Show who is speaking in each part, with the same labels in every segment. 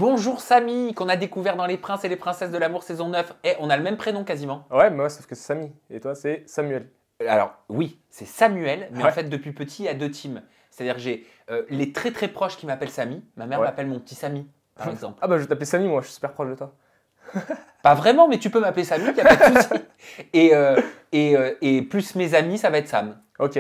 Speaker 1: Bonjour Samy, qu'on a découvert dans Les Princes et les Princesses de l'amour saison 9. Et on a le même prénom quasiment.
Speaker 2: Ouais, mais moi, sauf que c'est Samy. Et toi, c'est Samuel.
Speaker 1: Alors oui, c'est Samuel, mais
Speaker 2: Ouais.
Speaker 1: en fait depuis petit, il y a 2 teams. C'est-à-dire que j'ai les très très proches qui m'appellent Samy. Ma mère
Speaker 2: Ouais.
Speaker 1: m'appelle mon petit Samy, par exemple.
Speaker 2: Ah bah, je vais t'appeler Samy, moi, je suis super proche de toi.
Speaker 1: Pas vraiment, mais tu peux m'appeler Samy, il n'y a pas de souci. Et plus mes amis, ça va être Sam.
Speaker 2: Ok.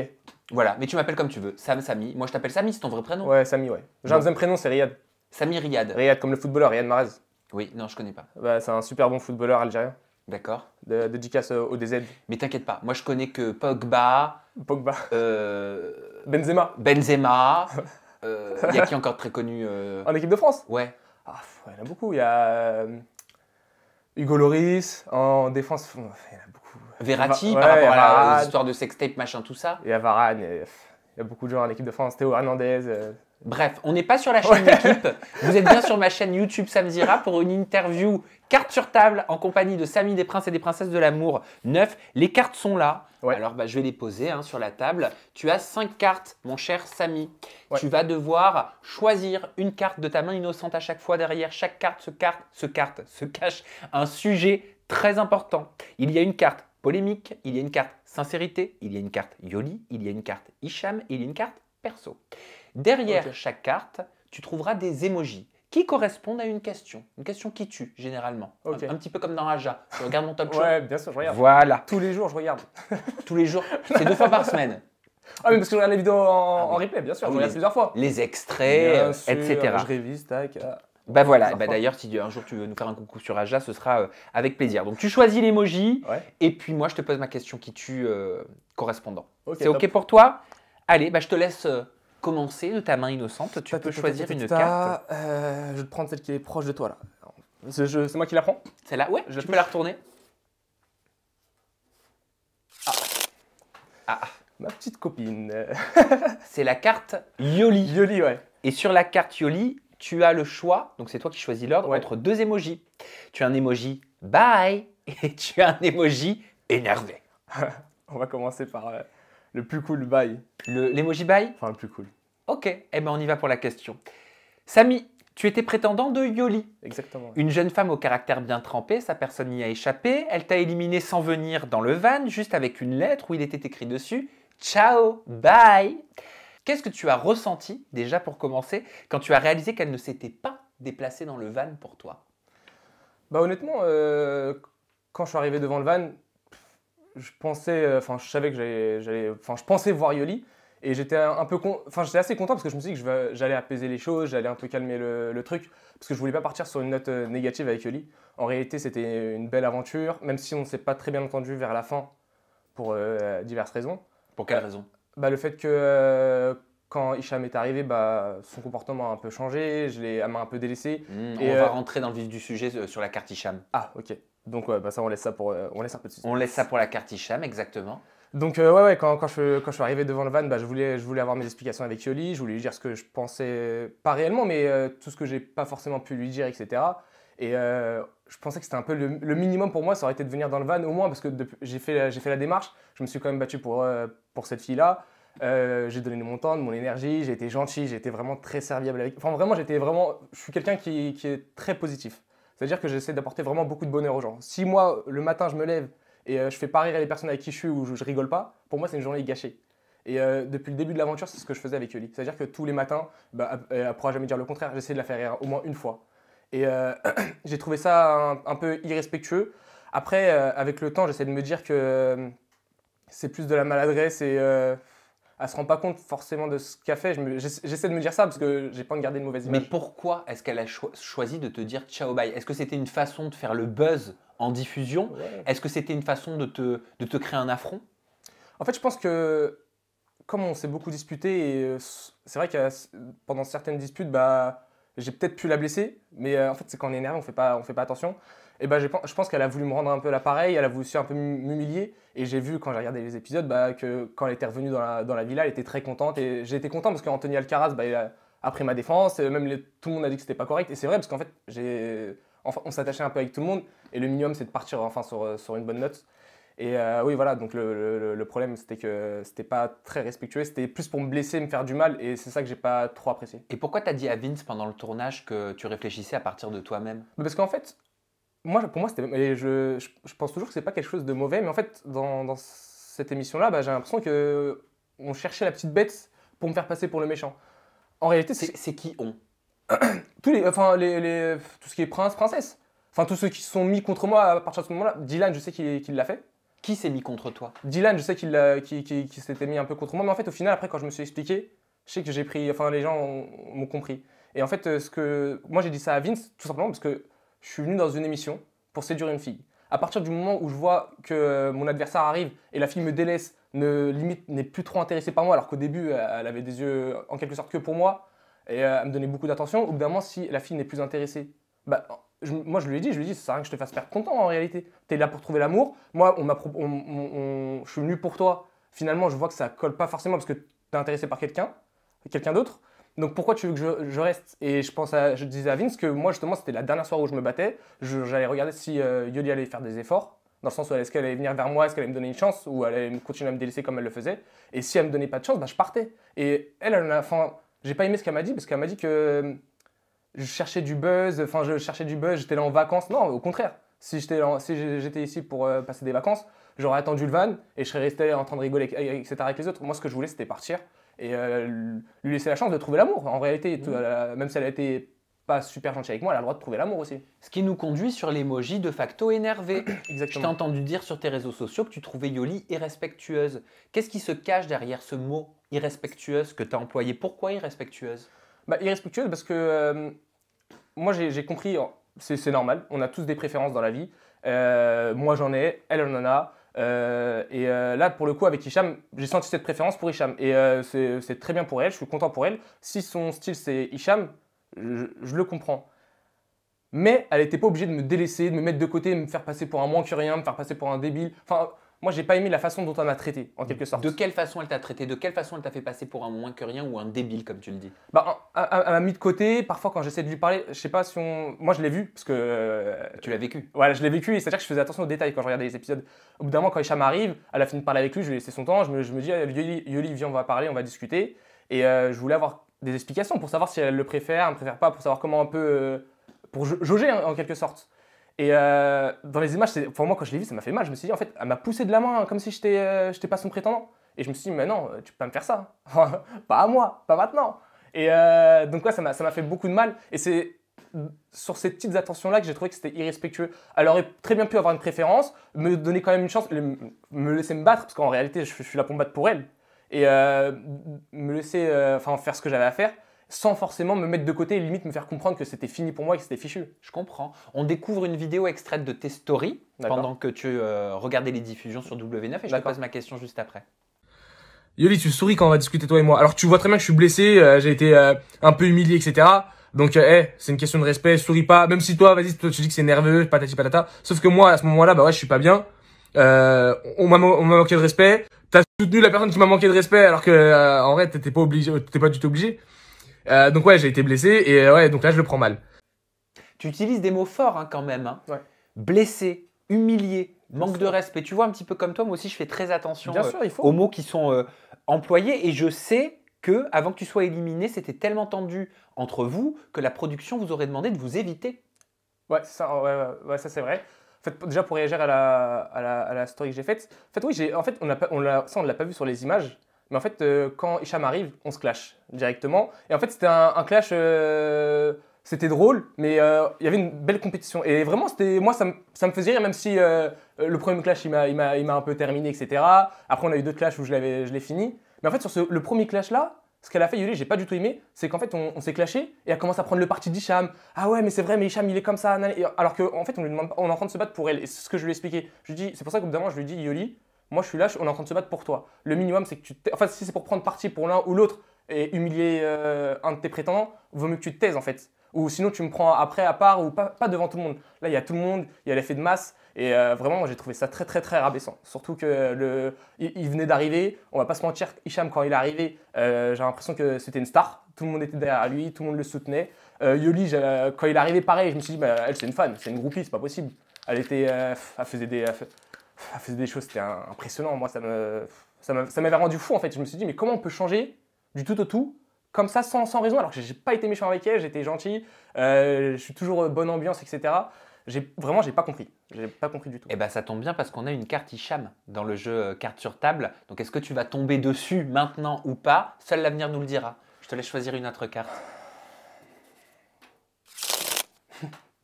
Speaker 1: Voilà, mais tu m'appelles comme tu veux. Sam, Samy. Moi je t'appelle Samy, c'est ton vrai prénom.
Speaker 2: Ouais, Samy, ouais. J'ai un deuxième prénom, c'est Riyad.
Speaker 1: Samy Riyad.
Speaker 2: Riyad, comme le footballeur, Riyad Mahrez.
Speaker 1: Oui, non, je connais pas.
Speaker 2: Bah, c'est un super bon footballeur algérien.
Speaker 1: D'accord.
Speaker 2: Dédicace au DZ.
Speaker 1: Mais t'inquiète pas, moi je connais que Pogba,
Speaker 2: Pogba.
Speaker 1: euh,
Speaker 2: Benzema.
Speaker 1: Benzema. Il y a qui encore de très connu
Speaker 2: En équipe de France.
Speaker 1: Ouais.
Speaker 2: Ah, il y en a beaucoup. Il y a Hugo Lloris. En défense, il y en a beaucoup.
Speaker 1: Verratti,
Speaker 2: Ouais,
Speaker 1: par
Speaker 2: il y a
Speaker 1: rapport à
Speaker 2: Varane.
Speaker 1: l'histoire de sextape, machin, tout ça.
Speaker 2: Il y a Varane. Il y a beaucoup de gens en équipe de France. Théo Hernandez.
Speaker 1: Bref, on n'est pas sur la chaîne d'équipe. Vous êtes bien sur ma chaîne YouTube Samzira pour une interview carte sur table en compagnie de Samy des Princes et des Princesses de l'amour 9. Les cartes sont là.
Speaker 2: Ouais.
Speaker 1: Alors, je vais les poser sur la table. Tu as 5 cartes, mon cher Samy.
Speaker 2: Ouais.
Speaker 1: Tu vas devoir choisir une carte de ta main innocente à chaque fois. Derrière chaque carte se cache un sujet très important. Il y a une carte polémique, il y a une carte sincérité, il y a une carte Yoli, il y a une carte Hicham et il y a une carte perso. Derrière chaque carte, tu trouveras des emojis qui correspondent à une question qui tue généralement.
Speaker 2: Ok.
Speaker 1: Un petit peu comme dans Raja. Tu regardes mon talk show.
Speaker 2: Ouais, bien sûr, je regarde.
Speaker 1: Voilà,
Speaker 2: Tous les jours, je regarde.
Speaker 1: tous les jours, c'est 2 fois par semaine.
Speaker 2: Ah, mais parce que je regarde les vidéos en
Speaker 1: oui.
Speaker 2: replay, bien sûr.
Speaker 1: Ah
Speaker 2: je
Speaker 1: oui,
Speaker 2: regarde plusieurs fois.
Speaker 1: Les extraits,
Speaker 2: Bien sûr,
Speaker 1: etc.
Speaker 2: Je révise, tac.
Speaker 1: Bah voilà,
Speaker 2: Plusieurs fois.
Speaker 1: d'ailleurs, si un jour tu veux nous faire un coucou sur Raja, ce sera avec plaisir. Donc tu choisis l'emoji
Speaker 2: Ouais.
Speaker 1: et puis moi je te pose ma question qui tue correspondant.
Speaker 2: Ok,
Speaker 1: C'est
Speaker 2: top.
Speaker 1: ok pour toi? Allez, je te laisse commencer de ta main innocente. Tu peux choisir une carte.
Speaker 2: Je vais te prendre celle qui est proche de toi là. C'est moi qui la prends.
Speaker 1: Celle-là, ouais,
Speaker 2: Je
Speaker 1: tu peux la retourner.
Speaker 2: Ma petite copine.
Speaker 1: C'est la carte Yoli.
Speaker 2: Yoli, ouais.
Speaker 1: Et sur la carte Yoli, tu as le choix, donc c'est toi qui choisis l'ordre,
Speaker 2: Ouais.
Speaker 1: entre 2 emojis. Tu as un emoji bye et tu as un emoji énervé.
Speaker 2: On va commencer par le plus cool bye.
Speaker 1: L'emoji bye?
Speaker 2: Enfin, le plus cool.
Speaker 1: Ok, on y va pour la question. Samy, tu étais prétendant de Yoli.
Speaker 2: Exactement.
Speaker 1: Une jeune femme au caractère bien trempé, sa personne n'y a échappé. Elle t'a éliminé sans venir dans le van, juste avec une lettre où il était écrit dessus « Ciao, bye ». Qu'est-ce que tu as ressenti, déjà pour commencer, quand tu as réalisé qu'elle ne s'était pas déplacée dans le van pour toi?
Speaker 2: Bah honnêtement, quand je suis arrivé devant le van, je pensais, je savais que je pensais voir Yoli. Et j'étais j'étais assez content parce que je me suis dit que j'allais apaiser les choses, j'allais un peu calmer le truc, parce que je voulais pas partir sur une note négative avec Yoli. En réalité, c'était une belle aventure, même si on ne s'est pas très bien entendu vers la fin, pour diverses raisons.
Speaker 1: Pour quelle raison?
Speaker 2: Le fait que quand Hicham est arrivé, son comportement a un peu changé, elle m'a un peu délaissé.
Speaker 1: On va rentrer dans le vif du sujet sur la carte Hicham.
Speaker 2: Ah, ok. Donc ça, on laisse ça pour, on laisse un peu de suspense.
Speaker 1: On laisse ça pour la carte Hicham, exactement.
Speaker 2: Donc quand je suis arrivé devant le van, je voulais avoir mes explications avec Yoli, je voulais lui dire ce que je pensais, pas réellement, mais tout ce que j'ai pas forcément pu lui dire, etc. Et je pensais que c'était un peu le minimum pour moi, ça aurait été de venir dans le van au moins, parce que j'ai fait la démarche, je me suis quand même battu pour cette fille-là, j'ai donné de mon temps, de mon énergie, j'ai été gentil, j'ai été vraiment très serviable avec. Enfin vraiment, je suis quelqu'un qui est très positif. C'est-à-dire que j'essaie d'apporter vraiment beaucoup de bonheur aux gens. Si moi, le matin, je me lève et je fais pas rire les personnes avec qui je suis ou je rigole pas, pour moi c'est une journée gâchée. Et depuis le début de l'aventure, c'est ce que je faisais avec Yoli. C'est-à-dire que tous les matins, elle pourra jamais dire le contraire, j'essaie de la faire rire au moins une fois. Et j'ai trouvé ça un peu irrespectueux. Après, avec le temps, j'essaie de me dire que c'est plus de la maladresse et elle se rend pas compte forcément de ce qu'elle fait. J'essaie de me dire ça parce que j'ai pas envie de garder une mauvaise image.
Speaker 1: Mais pourquoi est-ce qu'elle a choisi de te dire ciao bye? Est-ce que c'était une façon de faire le buzz en diffusion?
Speaker 2: Ouais.
Speaker 1: Est-ce que c'était une façon de te créer un affront?
Speaker 2: En fait, je pense que comme on s'est beaucoup disputé, et c'est vrai que pendant certaines disputes, j'ai peut-être pu la blesser, mais en fait, c'est quand on est énervé, on fait pas attention. Et je pense qu'elle a voulu me rendre un peu l'appareil, elle a voulu aussi un peu m'humilier. Et j'ai vu quand j'ai regardé les épisodes que quand elle était revenue dans la villa, elle était très contente. Et j'ai été content parce qu'Anthony Alcaraz, il a pris ma défense. Tout le monde a dit que c'était pas correct. Et c'est vrai parce qu'en fait, on s'attachait un peu avec tout le monde. Et le minimum, c'est de partir sur une bonne note. Et oui, voilà, donc le problème, c'était que c'était pas très respectueux, c'était plus pour me blesser, me faire du mal, et c'est ça que j'ai pas trop apprécié.
Speaker 1: Et pourquoi t'as dit à Vince pendant le tournage que tu réfléchissais à partir de toi-même?
Speaker 2: Mais parce qu'en fait, pour moi, c'était, et je pense toujours que c'est pas quelque chose de mauvais, mais en fait, dans cette émission-là, bah, j'ai l'impression que on cherchait la petite bête pour me faire passer pour le méchant. En réalité,
Speaker 1: C'est qui on?
Speaker 2: enfin, tout ce qui est prince, princesse. Enfin, tous ceux qui se sont mis contre moi à partir de ce moment-là. Dylan, je sais qu'il l'a fait.
Speaker 1: Qui s'est mis contre toi?
Speaker 2: Dylan, je sais qu'il s'était mis un peu contre moi, mais en fait, au final, après, quand je me suis expliqué, je sais que j'ai pris. Enfin, les gens m'ont compris. Et en fait, moi, j'ai dit ça à Vince, tout simplement parce que je suis venu dans une émission pour séduire une fille. À partir du moment où je vois que mon adversaire arrive et la fille me délaisse, limite n'est plus trop intéressée par moi, alors qu'au début, elle avait des yeux en quelque sorte que pour moi, et elle me donnait beaucoup d'attention, au bout d'un moment, si la fille n'est plus intéressée, bah, moi je lui ai dit, ça sert à rien que je te fasse perdre ton temps en réalité. Tu es là pour trouver l'amour. Moi, je suis venu pour toi. Finalement, je vois que ça colle pas forcément parce que tu es intéressé par quelqu'un d'autre. Donc pourquoi tu veux que je reste? Et je disais à Vince que moi justement c'était la dernière soirée où je me battais. J'allais regarder si Yoli allait faire des efforts. Dans le sens où est-ce qu'elle allait venir vers moi, est-ce qu'elle allait me donner une chance, ou elle allait continuer à me délaisser comme elle le faisait. Et si elle me donnait pas de chance, bah, je partais. Et enfin, j'ai pas aimé ce qu'elle m'a dit parce qu'elle m'a dit que je cherchais du buzz, j'étais là en vacances. Non, au contraire. Si j'étais ici pour passer des vacances, j'aurais attendu le van et je serais resté en train de rigoler, etc. avec les autres. Moi, ce que je voulais, c'était partir et lui laisser la chance de trouver l'amour. En réalité, même si elle a été pas super gentille avec moi, elle a le droit de trouver l'amour aussi.
Speaker 1: Ce qui nous conduit sur l'emoji de facto énervé.
Speaker 2: Exactement.
Speaker 1: Je t'ai entendu dire sur tes réseaux sociaux que tu trouvais Yoli irrespectueuse. Qu'est-ce qui se cache derrière ce mot irrespectueuse que tu as employé? Pourquoi irrespectueuse?
Speaker 2: Bah, irrespectueuse parce que moi j'ai compris, c'est normal, on a tous des préférences dans la vie. Moi j'en ai, elle en a. Là pour le coup avec Hicham, j'ai senti cette préférence pour Hicham. Et c'est très bien pour elle, je suis content pour elle. Si son style c'est Hicham, je le comprends. Mais elle n'était pas obligée de me délaisser, de me mettre de côté, de me faire passer pour un moins que rien, me faire passer pour un débile. Enfin, moi, j'ai pas aimé la façon dont elle m'a traité, en quelque sorte.
Speaker 1: De quelle façon elle t'a traité? De quelle façon elle t'a fait passer pour un moins que rien ou un débile, comme tu le dis?
Speaker 2: Bah, elle m'a mis de côté. Parfois, quand j'essaie de lui parler, je sais pas si on. Moi, je l'ai vu, parce que.
Speaker 1: Tu l'as vécu?
Speaker 2: Voilà, je l'ai vécu, et c'est-à-dire que je faisais attention aux détails quand je regardais les épisodes. Au bout d'un moment, quand Hicham arrive, elle a fini de parler avec lui, je lui ai laissé son temps. Je me dis, Yoli, viens, on va parler, on va discuter. Et je voulais avoir des explications pour savoir si elle le préfère, elle me préfère pas, pour savoir comment un peu. Pour jauger, en quelque sorte. Et dans les images, pour moi, quand je l'ai vu, ça m'a fait mal. Je me suis dit, en fait, elle m'a poussé de la main comme si j'étais pas son prétendant. Et je me suis dit, mais non, tu peux pas me faire ça. Pas à moi, pas maintenant. Et donc, ouais, ça m'a fait beaucoup de mal. Et c'est sur ces petites attentions-là que j'ai trouvé que c'était irrespectueux. Elle aurait très bien pu avoir une préférence, me donner quand même une chance, me laisser me battre, parce qu'en réalité, je suis là pour me battre pour elle. Et me laisser faire ce que j'avais à faire, sans forcément me mettre de côté et limite me faire comprendre que c'était fini pour moi et que c'était fichu.
Speaker 1: Je comprends. On découvre une vidéo extraite de tes stories pendant que tu regardais les diffusions sur W9 et je te pose ma question juste après.
Speaker 2: Yoli, tu souris quand on va discuter toi et moi. Alors tu vois très bien que je suis blessé, j'ai été un peu humilié, etc. Donc c'est une question de respect, souris pas. Même si toi, vas-y, toi, tu dis que c'est nerveux, patati patata. Sauf que moi, à ce moment-là, bah ouais, je suis pas bien. On m'a manqué de respect. T'as soutenu la personne qui m'a manqué de respect alors que en vrai, t'étais pas du tout obligé. Donc ouais, j'ai été blessé et ouais, donc là je le prends mal.
Speaker 1: Tu utilises des mots forts hein, quand même. Hein.
Speaker 2: Ouais.
Speaker 1: Blessé, humilié, manque de respect. Tu vois, un petit peu comme toi, moi aussi je fais très attention aux mots qui sont employés et je sais que avant que tu sois éliminé, c'était tellement tendu entre vous que la production vous aurait demandé de vous éviter.
Speaker 2: Ouais, ça, ouais, ça c'est vrai. En fait, déjà pour réagir à la story que j'ai faite, en fait oui, on l'a pas vu sur les images. Mais en fait, quand Hicham arrive, on se clash directement. Et en fait, c'était un clash, c'était drôle, mais il y avait une belle compétition. Et vraiment, moi, ça me faisait rire, même si le premier clash, il m'a un peu terminé, etc. Après, on a eu d'autres clashs où je l'ai fini. Mais en fait, sur le premier clash-là, ce qu'elle a fait, Yoli, j'ai pas du tout aimé, c'est qu'en fait, on s'est clashé et elle commence à prendre le parti d'Hicham. Ah ouais, mais c'est vrai, mais Hicham, il est comme ça. Alors qu'en fait, on est en train de se battre pour elle. Et c'est ce que je lui ai expliqué. C'est pour ça qu'au bout d'un moment, je lui ai dit, Yoli, moi, je suis là, on est en train de se battre pour toi. Le minimum, c'est que si c'est pour prendre parti pour l'un ou l'autre et humilier un de tes prétendants, vaut mieux que tu te taises, en fait. Ou sinon, tu me prends après à part ou pas devant tout le monde. Là, il y a tout le monde, il y a l'effet de masse. Et vraiment, moi, j'ai trouvé ça très, très, très rabaissant. Surtout que il venait d'arriver. On va pas se mentir, Hicham, quand il est arrivé, j'ai l'impression que c'était une star. Tout le monde était derrière lui, tout le monde le soutenait. Yoli, quand il est arrivé, pareil, je me suis dit, bah, elle, c'est une fan, c'est une groupie, c'est pas possible. Elle faisait des. elle faisait des choses, c'était impressionnant. Moi, ça m'avait rendu fou en fait. Je me suis dit, mais comment on peut changer du tout au tout comme ça sans raison alors que j'ai pas été méchant avec elle, j'étais gentil, je suis toujours bonne ambiance, etc. Vraiment, j'ai pas compris. J'ai pas compris du tout.
Speaker 1: Eh ben, ça tombe bien parce qu'on a une carte Hicham dans le jeu carte sur table. Donc, est-ce que tu vas tomber dessus maintenant ou pas? Seul l'avenir nous le dira. Je te laisse choisir une autre carte.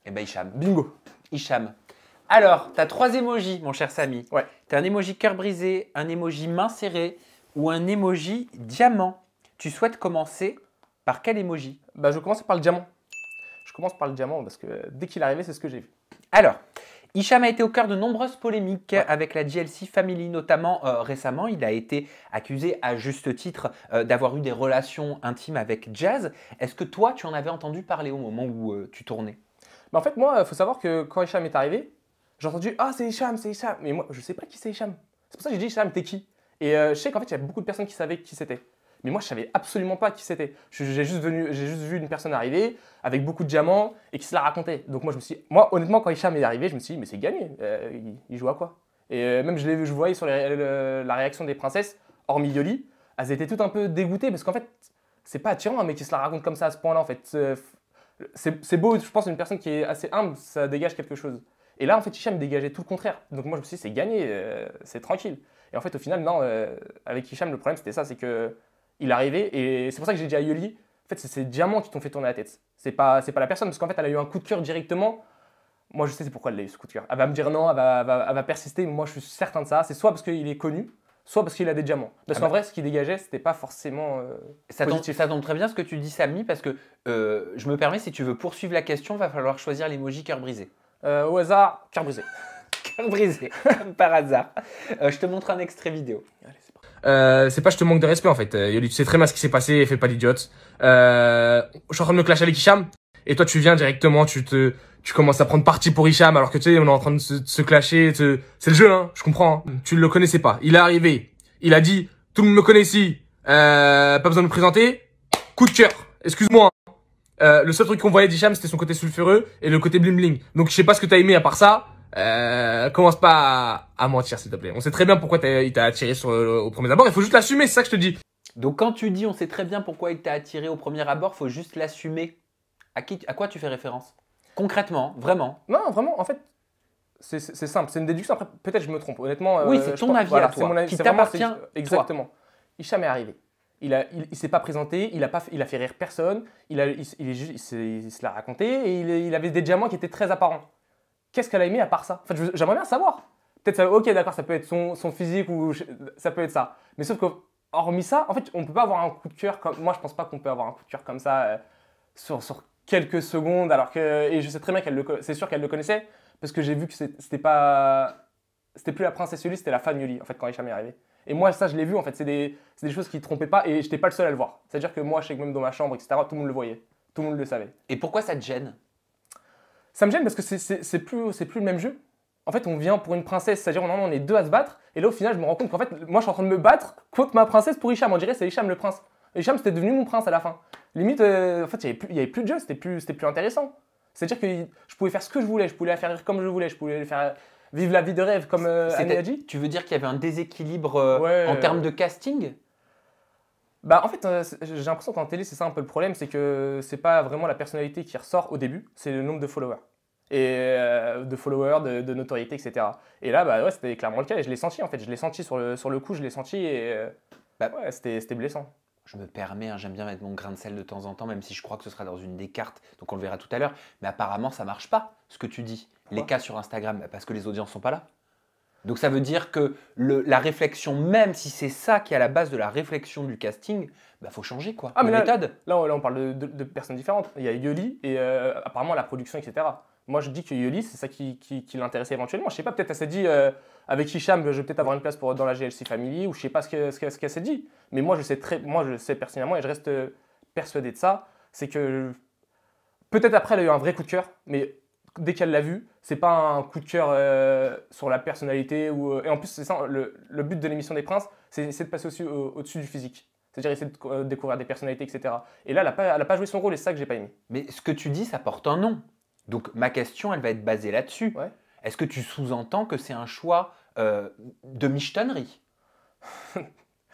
Speaker 1: Eh ben, Hicham.
Speaker 2: Bingo.
Speaker 1: Hicham. Alors, tu as 3 emojis, mon cher Samy.
Speaker 2: Ouais.
Speaker 1: Tu as un emoji cœur brisé, un emoji main serrée ou un emoji diamant. Tu souhaites commencer par quel emoji?
Speaker 2: Bah, je commence par le diamant. Je commence par le diamant parce que dès qu'il est arrivé, c'est ce que j'ai vu.
Speaker 1: Alors, Hicham a été au cœur de nombreuses polémiques avec la JLC Family, notamment récemment. Il a été accusé à juste titre d'avoir eu des relations intimes avec Jazz. Est-ce que toi, tu en avais entendu parler au moment où tu tournais?
Speaker 2: Bah, en fait, moi, il faut savoir que quand Hicham est arrivé, j'ai entendu « Ah, c'est Hicham, c'est Hicham !» Mais moi, je sais pas qui c'est Hicham. C'est pour ça que j'ai dit « Hicham, t'es qui ?» Et je sais qu'en fait, il y a beaucoup de personnes qui savaient qui c'était. Mais moi, je savais absolument pas qui c'était. J'ai juste vu une personne arriver avec beaucoup de diamants et qui se la racontait. Donc moi, honnêtement, quand Hicham est arrivé, je me suis dit, mais c'est gagné. Il joue à quoi? Et même je voyais sur la réaction des princesses, hormis Yoli, elles étaient toutes un peu dégoûtées parce qu'en fait, c'est pas attirant un mec qui se la raconte comme ça à ce point-là. En fait, c'est beau. Je pense une personne qui est assez humble, ça dégage quelque chose. Et là, en fait, Hicham dégageait tout le contraire. Donc moi, je me suis dit, c'est gagné, c'est tranquille. Et en fait, au final, non. Avec Hicham, le problème, c'était ça, c'est que il arrivait et c'est pour ça que j'ai dit à Yoli, en fait, c'est ces diamants qui t'ont fait tourner la tête. C'est pas la personne, parce qu'en fait, elle a eu un coup de cœur directement. Moi, je sais c'est pourquoi elle a eu ce coup de cœur. Elle va me dire non, elle va persister, mais moi, je suis certain de ça. C'est soit parce qu'il est connu, soit parce qu'il a des diamants. Parce qu'en vrai, ce qu'il dégageait, c'était pas forcément positif.
Speaker 1: Ça tombe très bien ce que tu dis, Samy, parce que je me permets, si tu veux poursuivre la question, il va falloir choisir l'emoji cœur brisé.
Speaker 2: Au hasard, cœur brisé.
Speaker 1: Cœur brisé, comme par hasard. Je te montre un extrait vidéo.
Speaker 2: Allez, c'est parti. C'est pas je te manque de respect en fait. Yoli, tu sais très bien ce qui s'est passé, fais pas l'idiote. Je suis en train de me clasher avec Hicham et toi tu viens directement, tu commences à prendre parti pour Hicham alors que tu sais on est en train de se clasher. C'est le jeu hein, je comprends. Hein. Tu le connaissais pas. Il est arrivé, il a dit tout le monde me connaît ici, pas besoin de me présenter. Coup de cœur. Excuse-moi. Le seul truc qu'on voyait d'Hicham c'était son côté sulfureux et le côté bling bling. Donc je sais pas ce que t'as aimé à part ça. Commence pas à mentir s'il te plaît. On sait très bien pourquoi il t'a attiré au premier abord. Il faut juste l'assumer, c'est ça que je te dis.
Speaker 1: Donc quand tu dis on sait très bien pourquoi il t'a attiré au premier abord, faut juste l'assumer. À quoi tu fais référence? Concrètement, vraiment?
Speaker 2: Non, vraiment, en fait, c'est simple. C'est une déduction. Après, peut-être je me trompe. Honnêtement,
Speaker 1: oui, c'est ton avis à toi, qui t'appartient.
Speaker 2: Exactement. Hicham est arrivé. Il s'est pas présenté. Il a fait rire personne. Il se l'a raconté et il avait des diamants qui étaient très apparents. Qu'est-ce qu'elle a aimé à part ça? En fait, j'aimerais bien savoir. Peut-être ça, ok, d'accord, ça peut être son physique ou ça peut être ça. Mais sauf que, hormis ça, en fait, on peut pas avoir un coup de cœur comme. Moi, je pense pas qu'on peut avoir un coup de cœur comme ça sur quelques secondes. Alors que, et je sais très bien c'est sûr qu'elle le connaissait parce que j'ai vu que c'était plus la princesse Yoli, c'était la fan Yoli en fait quand Hicham est arrivé. Et moi, ça, je l'ai vu en fait. C'est des choses qui trompaient pas et j'étais pas le seul à le voir. C'est-à-dire que moi, je sais que même dans ma chambre, etc., tout le monde le voyait, tout le monde le savait.
Speaker 1: Et pourquoi ça te gêne?
Speaker 2: Ça me gêne parce que c'est plus le même jeu. En fait, on vient pour une princesse, c'est-à-dire on est deux à se battre. Et là, au final, je me rends compte qu'en fait, moi, je suis en train de me battre contre ma princesse pour Hicham. On dirait que c'est Hicham le prince. Et Hicham, c'était devenu mon prince à la fin. Limite, en fait, il n'y avait plus de jeu, c'était plus intéressant. C'est-à-dire que je pouvais faire ce que je voulais, je pouvais la faire rire comme je voulais, je pouvais faire vivre la vie de rêve comme Annie a dit.
Speaker 1: Tu veux dire qu'il y avait un déséquilibre en termes de casting?
Speaker 2: Bah en fait, j'ai l'impression qu'en télé, c'est ça un peu le problème, c'est que c'est pas vraiment la personnalité qui ressort au début, c'est le nombre de followers. Et de notoriété, etc. Et là, bah ouais, c'était clairement le cas et je l'ai senti en fait. Je l'ai senti sur le coup, je l'ai senti et bah ouais, c'était blessant.
Speaker 1: Je me permets, hein, j'aime bien mettre mon grain de sel de temps en temps, même si je crois que ce sera dans une des cartes, donc on le verra tout à l'heure. Mais apparemment, ça marche pas, ce que tu dis. Les cas sur Instagram, parce que les audiences sont pas là. Donc ça veut dire que la réflexion, même si c'est ça qui est à la base de la réflexion du casting, bah faut changer quoi.
Speaker 2: Ah, mais
Speaker 1: la
Speaker 2: là,
Speaker 1: méthode.
Speaker 2: Là, on parle de personnes différentes. Il y a Yoli et apparemment la production, etc. Moi, je dis que Yoli, c'est ça qui l'intéressait éventuellement. Je sais pas, peut-être elle s'est dit avec Hicham, je vais peut-être avoir une place dans la GLC Family ou je sais pas ce qu'elle s'est dit. Mais moi, je sais personnellement et je reste persuadé de ça. C'est que peut-être après, elle a eu un vrai coup de cœur, mais dès qu'elle l'a vu, c'est pas un coup de cœur sur la personnalité. Et en plus, c'est ça, le but de l'émission des Princes, c'est de passer aussi au-dessus du physique. C'est-à-dire essayer de découvrir des personnalités, etc. Et là, elle n'a pas joué son rôle et c'est ça que j'ai pas aimé.
Speaker 1: Mais ce que tu dis, ça porte un nom. Donc ma question, elle va être basée là-dessus.
Speaker 2: Ouais.
Speaker 1: Est-ce que tu sous-entends que c'est un choix de michetonnerie.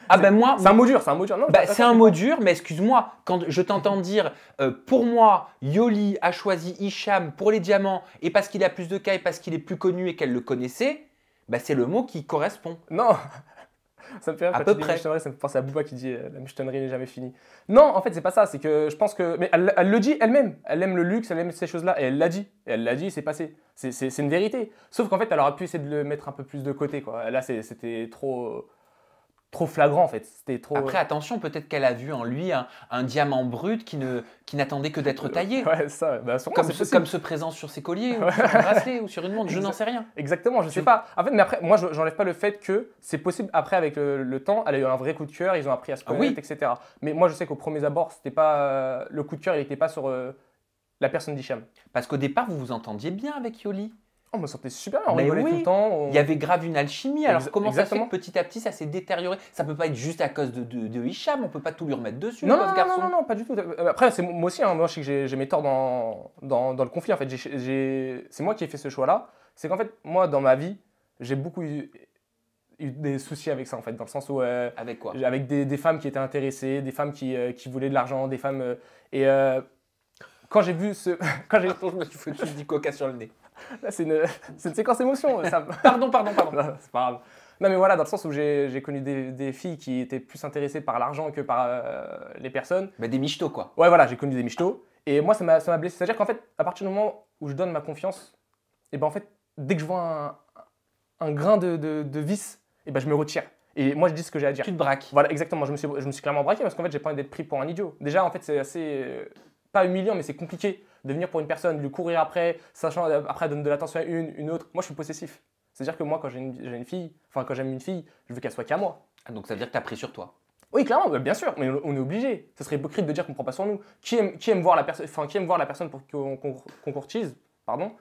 Speaker 1: Ah ben moi,
Speaker 2: c'est un mot dur, c'est un mot dur. Non,
Speaker 1: bah, c'est un mot dur, mais excuse-moi, quand je t'entends dire pour moi, Yoli a choisi Hicham pour les diamants et parce qu'il a plus de cas et parce qu'il est plus connu et qu'elle le connaissait, bah, c'est le mot qui correspond.
Speaker 2: Non, ça me fait rire
Speaker 1: À
Speaker 2: quand
Speaker 1: peu
Speaker 2: tu dis
Speaker 1: près.
Speaker 2: michetonnerie, ça me fait penser à Booba qui dit la michetonnerie n'est jamais finie. Non, en fait, c'est pas ça, c'est que je pense que. Mais elle le dit elle-même. Elle aime le luxe, elle aime ces choses-là, et elle l'a dit. Et elle l'a dit, c'est passé. C'est une vérité. Sauf qu'en fait, elle aurait pu essayer de le mettre un peu plus de côté, quoi. Là, c'était trop flagrant, en fait. C'était trop.
Speaker 1: Après, attention, peut-être qu'elle a vu en lui un diamant brut qui n'attendait que d'être taillé.
Speaker 2: Ouais, ça, bah, sûrement,
Speaker 1: Comme,
Speaker 2: c'est
Speaker 1: ce,
Speaker 2: possible.
Speaker 1: comme ce présent sur ses colliers, ou sur un bracelet, ou sur une montre, je n'en sais rien.
Speaker 2: Exactement, je sais pas. En fait, mais après, moi, j'enlève pas le fait que c'est possible. Après, avec le temps, elle a eu un vrai coup de cœur, ils ont appris à se connaître,
Speaker 1: oui.
Speaker 2: etc. Mais moi, je sais qu'au premier abord, c'était pas le coup de cœur, il n'était pas sur la personne d'Hicham.
Speaker 1: Parce qu'au départ, vous vous entendiez bien avec Yoli.
Speaker 2: On me sentait super bien, on
Speaker 1: Mais
Speaker 2: rigolait
Speaker 1: oui.
Speaker 2: tout le temps.
Speaker 1: Il y avait grave une alchimie. Alors comment
Speaker 2: Exactement.
Speaker 1: ça fait que petit à petit ça s'est détérioré? Ça peut pas être juste à cause de Hicham, on peut pas tout lui remettre dessus,
Speaker 2: Non,
Speaker 1: le pauvre garçon.
Speaker 2: non, pas du tout. Après, c'est moi aussi, hein, moi je sais que j'ai mes torts dans le conflit. En fait, c'est moi qui ai fait ce choix-là. C'est qu'en fait, moi, dans ma vie, j'ai beaucoup eu des soucis avec ça, en fait, dans le sens où.
Speaker 1: Avec quoi?
Speaker 2: Avec des femmes qui étaient intéressées, des femmes qui voulaient de l'argent, des femmes. Quand j'ai vu ce. Quand j'ai...
Speaker 1: Je me suis foutu du coca sur le nez.
Speaker 2: Là, c'est une séquence émotion. Ça...
Speaker 1: Pardon.
Speaker 2: Non, c'est pas grave. Non, mais voilà, dans le sens où j'ai connu des filles qui étaient plus intéressées par l'argent que par les personnes.
Speaker 1: Bah, des michetots, quoi.
Speaker 2: Ouais, voilà, j'ai connu des michetots. Et moi, ça m'a blessé. C'est-à-dire qu'en fait, à partir du moment où je donne ma confiance, et ben en fait, dès que je vois un grain de vice, et ben je me retire. Et moi, je dis ce que j'ai à dire.
Speaker 1: Tu te braques.
Speaker 2: Voilà, exactement. Je me suis clairement braqué parce qu'en fait, j'ai pas envie d'être pris pour un idiot. Déjà, en fait, c'est assez. Pas humiliant, mais c'est compliqué de venir pour une personne, de lui courir après, sachant après, elle donne de l'attention à une autre. Moi, je suis possessif. C'est-à-dire que moi, quand j'ai une fille, enfin, quand j'aime une fille, je veux qu'elle soit qu'à moi.
Speaker 1: Ah, donc ça veut dire que tu as pris sur toi.
Speaker 2: Oui, clairement, bah, bien sûr, mais on est obligé. Ça serait hypocrite de dire qu'on prend pas sur nous. Qui aime voir la personne pour qu'on courtise, pardon,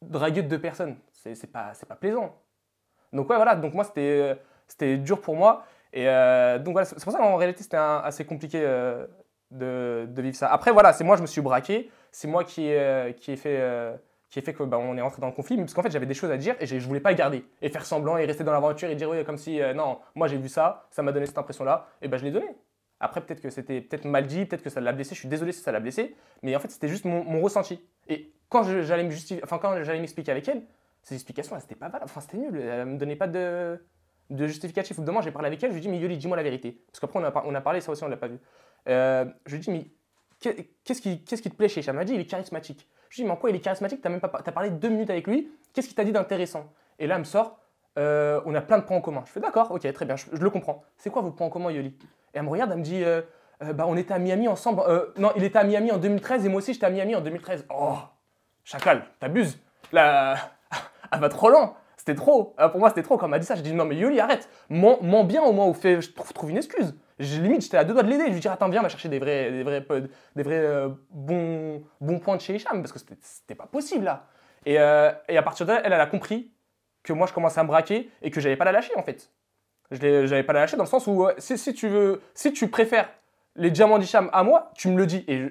Speaker 2: draguer deux personnes, c'est pas plaisant. Donc ouais, voilà. Donc moi, c'était dur pour moi. Et donc voilà, c'est pour ça qu'en réalité, c'était assez compliqué de vivre ça. Après, voilà, c'est moi, je me suis braqué. C'est moi qui ai fait que on est rentré dans le conflit, parce qu'en fait j'avais des choses à dire et je voulais pas le garder et faire semblant et rester dans l'aventure et dire oui comme si non, moi j'ai vu ça, ça m'a donné cette impression là et je l'ai donné. Après peut-être que c'était mal dit, peut-être que ça l'a blessé, je suis désolé si ça l'a blessé, mais en fait c'était juste mon ressenti. Et quand j'allais me justifier, enfin quand j'allais m'expliquer avec elle, ces explications elles, c'était pas valable, enfin c'était nul, elle me donnait pas de justificatif. Au bout d'un moment j'ai parlé avec elle, je lui ai dit mais Yoli dis-moi la vérité, parce qu'après on a parlé, ça aussi on l'a pas vu. Je lui ai dit mais qu'est-ce qui te plaît chez Hicham? Elle m'a dit il est charismatique. Je lui dis mais en quoi il est charismatique? T'as parlé 2 minutes avec lui, qu'est-ce qu'il t'a dit d'intéressant? Et là elle me sort on a plein de points en commun. Je fais d'accord, ok, très bien, je le comprends. C'est quoi vos points en commun, Yoli? Et elle me regarde, elle me dit on était à Miami ensemble. Non, il était à Miami en 2013 et moi aussi j'étais à Miami en 2013. Oh, chacal, t'abuses. Là, elle va trop loin. C'était trop. Pour moi, c'était trop. Quand elle m'a dit ça, j'ai dit non, mais Yoli, arrête. Mens bien au moins ou trouve une excuse. Limite, j'étais à 2 doigts de l'aider. Je lui dis attends, viens, on va chercher des vrais bons points de chez Hicham parce que c'était pas possible là. Et à partir de là, elle a compris que moi, je commençais à me braquer et que j'allais pas la lâcher en fait. J'allais pas la lâcher dans le sens où si tu préfères les diamants d'Hicham à moi, tu me le dis. Et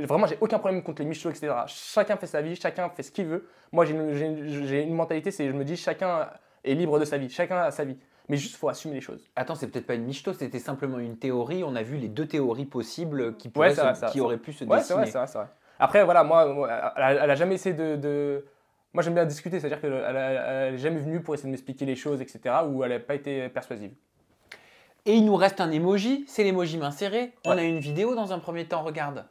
Speaker 2: vraiment, j'ai aucun problème contre les michetots, etc. Chacun fait sa vie, chacun fait ce qu'il veut. Moi, j'ai une mentalité, c'est je me dis chacun est libre de sa vie, chacun a sa vie. Mais juste, il faut assumer les choses.
Speaker 1: Attends, c'est peut-être pas une michto, c'était simplement une théorie. On a vu les 2 théories possibles qui,
Speaker 2: Ouais,
Speaker 1: qui auraient pu se
Speaker 2: ouais,
Speaker 1: dessiner.
Speaker 2: C'est vrai. Après, voilà, moi elle a jamais essayé de... Moi, j'aime bien discuter, c'est-à-dire qu'elle n'est jamais venue pour essayer de m'expliquer les choses, etc. Ou elle n'a pas été persuasive.
Speaker 1: Et il nous reste un emoji, c'est l'emoji main serrée. On a une vidéo dans un premier temps, regarde.